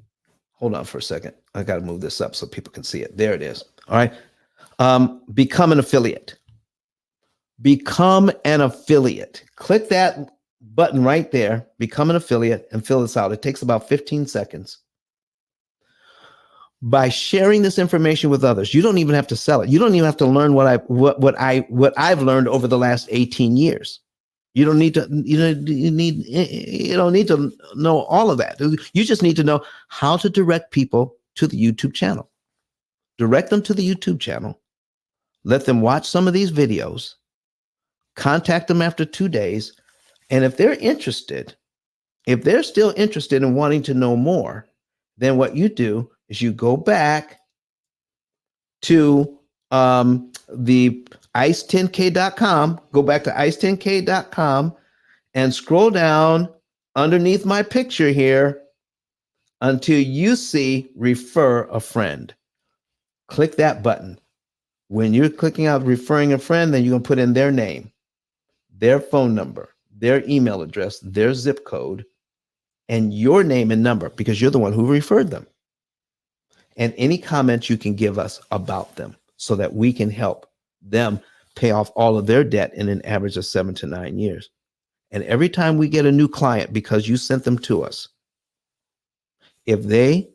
hold on for a second. I got to move this up so people can see it. There it is. All right. Become an affiliate. Become an affiliate. Click that button right there, become an affiliate, and fill this out. It takes about 15 seconds. By sharing this information with others, you don't even have to sell it. You don't even have to learn what I've learned over the last 18 years. You don't need to know all of that. You just need to know how to direct people to the YouTube channel. Direct them to the YouTube channel. Let them watch some of these videos. Contact them after 2 days. And if they're interested, if they're still interested in wanting to know more, then what you do is you go back to the ice10k.com, go back to ice10k.com and scroll down underneath my picture here until you see refer a friend. Click that button. When you're clicking out referring a friend, then you're going to put in their name, their phone number, their email address, their zip code, and your name and number, because you're the one who referred them. And any comments you can give us about them so that we can help them pay off all of their debt in an average of 7 to 9 years. And every time we get a new client, because you sent them to us, if they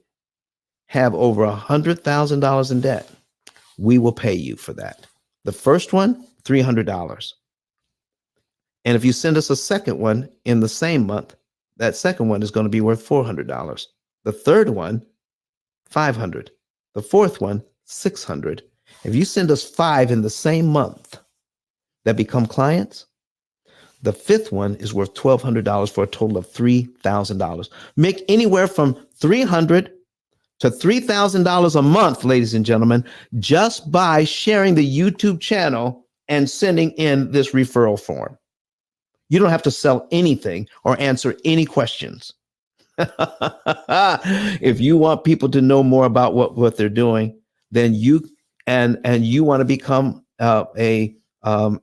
have over $100,000 in debt, we will pay you for that. The first one, $300. And if you send us a second one in the same month, that second one is going to be worth $400. The third one, $500. The fourth one, $600. If you send us 5 in the same month that become clients, the fifth one is worth $1,200 for a total of $3,000. Make anywhere from $300 to $3,000 a month, ladies and gentlemen, just by sharing the YouTube channel and sending in this referral form. You don't have to sell anything or answer any questions. If you want people to know more about what they're doing, then you you want to become a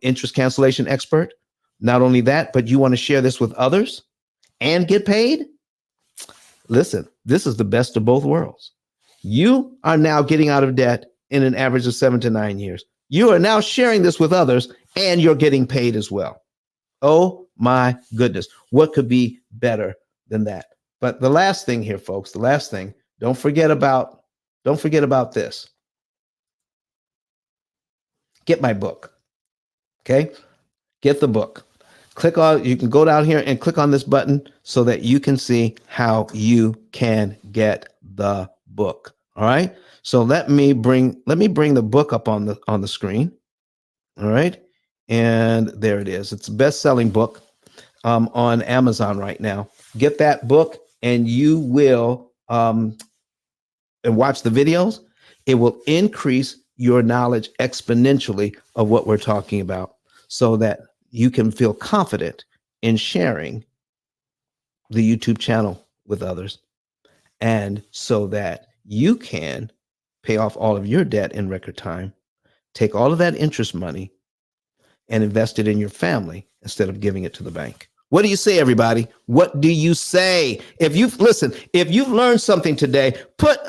interest cancellation expert. Not only that, but you want to share this with others and get paid. Listen, this is the best of both worlds. You are now getting out of debt in an average of 7 to 9 years. You are now sharing this with others and you're getting paid as well. Oh my goodness. What could be better than that? But the last thing here, folks, the last thing, don't forget about this. Get my book. Okay? Get the book. You can go down here and click on this button so that you can see how you can get the book. All right. So let me bring the book up on the screen. All right. And there it is. It's a best-selling book on Amazon right now. Get that book and you will and watch the videos. It will increase your knowledge exponentially of what we're talking about, so that you can feel confident in sharing the YouTube channel with others, and so that you can pay off all of your debt in record time, take all of that interest money and invest it in your family instead of giving it to the bank. What do you say, everybody? What do you say? If you've learned something today, put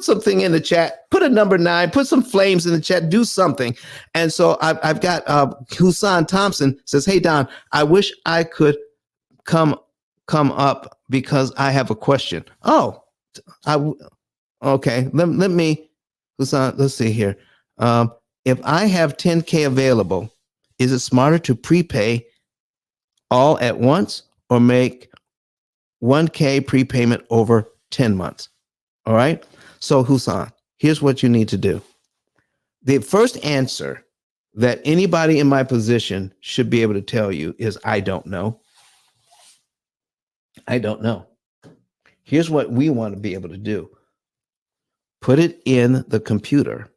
something in the chat, put a number 9, put some flames in the chat, do something. And so I've got Husan Thompson says, "Hey Don, I wish I could come up because I have a question." Oh, okay. Let me, Husan, let's see here. If I have 10K available, is it smarter to prepay all at once or make 1K prepayment over 10 months? All right. So Husan, here's what you need to do. The first answer that anybody in my position should be able to tell you is, I don't know. I don't know. Here's what we want to be able to do. Put it in the computer,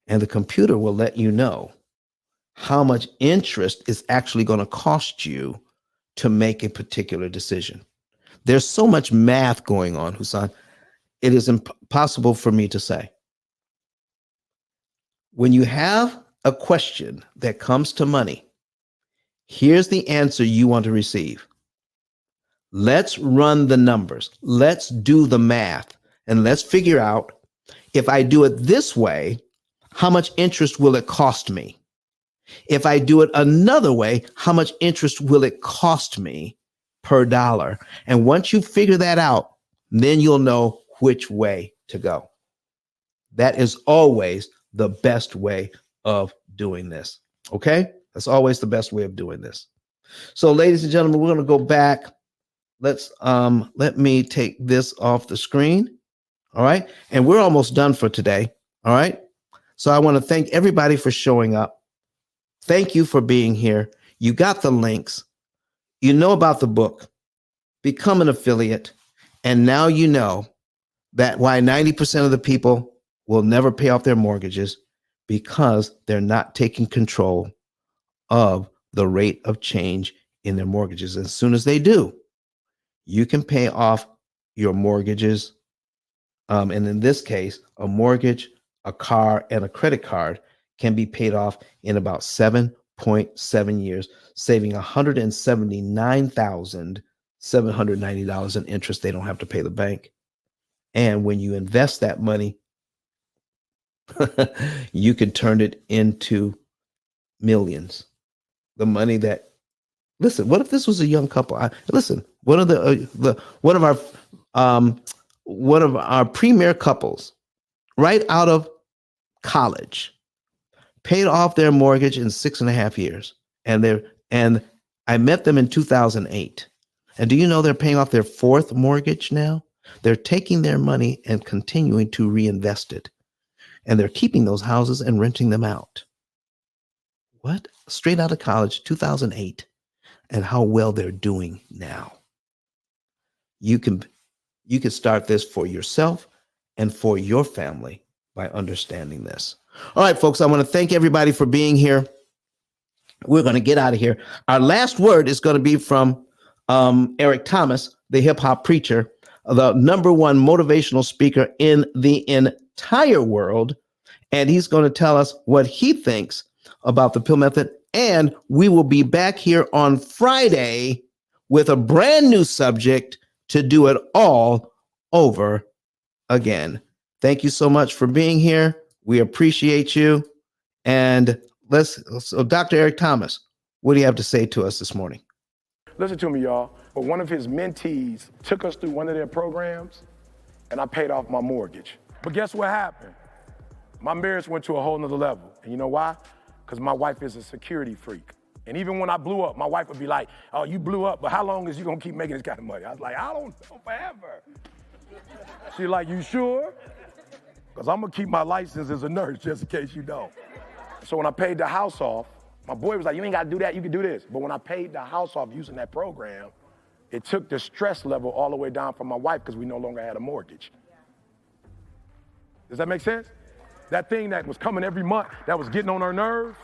and the computer will let you know how much interest is actually going to cost you to make a particular decision. There's so much math going on, Husan. It is impossible for me to say. When you have a question that comes to money, here's the answer you want to receive. Let's run the numbers. Let's do the math, and let's figure out, if I do it this way, how much interest will it cost me? If I do it another way, how much interest will it cost me per dollar? And once you figure that out, then you'll know which way to go. That is always the best way of doing this. Okay? That's always the best way of doing this. So, ladies and gentlemen, we're going to go back. Let me take this off the screen. All right? And we're almost done for today. All right? So I want to thank everybody for showing up. Thank you for being here. You got the links. You know about the book. Become an affiliate. And now you know that why 90% of the people will never pay off their mortgages, because they're not taking control of the rate of change in their mortgages. As soon as they do, you can pay off your mortgages. And in this case, a mortgage, a car, and a credit card can be paid off in about 7.7 years, saving $179,790 in interest. They don't have to pay the bank. And when you invest that money, you can turn it into millions. The money that, listen, what if this was a young couple? One of our premier couples, right out of college, paid off their mortgage in 6.5 years. And I met them in 2008. And do you know they're paying off their 4th mortgage now? They're taking their money and continuing to reinvest it. And they're keeping those houses and renting them out. What? Straight out of college, 2008. And how well they're doing now. You can start this for yourself and for your family by understanding this. All right, folks, I want to thank everybody for being here. We're going to get out of here. Our last word is going to be from Eric Thomas, the hip hop preacher, the #1 motivational speaker in the entire world. And he's going to tell us what he thinks about the P.I.L.L method. And we will be back here on Friday with a brand new subject to do it all over again. Thank you so much for being here. We appreciate you. And so Dr. Eric Thomas, what do you have to say to us this morning? Listen to me, y'all. But one of his mentees took us through one of their programs, and I paid off my mortgage. But guess what happened? My marriage went to a whole nother level. And you know why? Because my wife is a security freak. And even when I blew up, my wife would be like, "Oh, you blew up, but how long is you gonna keep making this kind of money?" I was like, "I don't know, forever." She's like, "You sure?" Because I'm gonna keep my license as a nurse just in case you don't. So when I paid the house off, my boy was like, "You ain't gotta do that, you can do this." But when I paid the house off using that program, it took the stress level all the way down for my wife because we no longer had a mortgage. Does that make sense? That thing that was coming every month, that was getting on her nerves,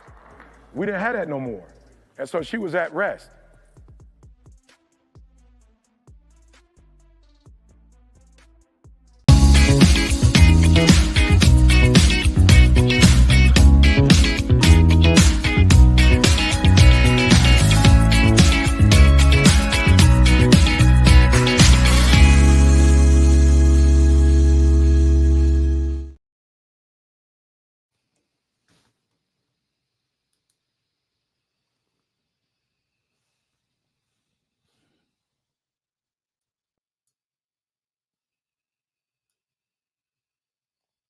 We didn't have that no more. And so she was at rest.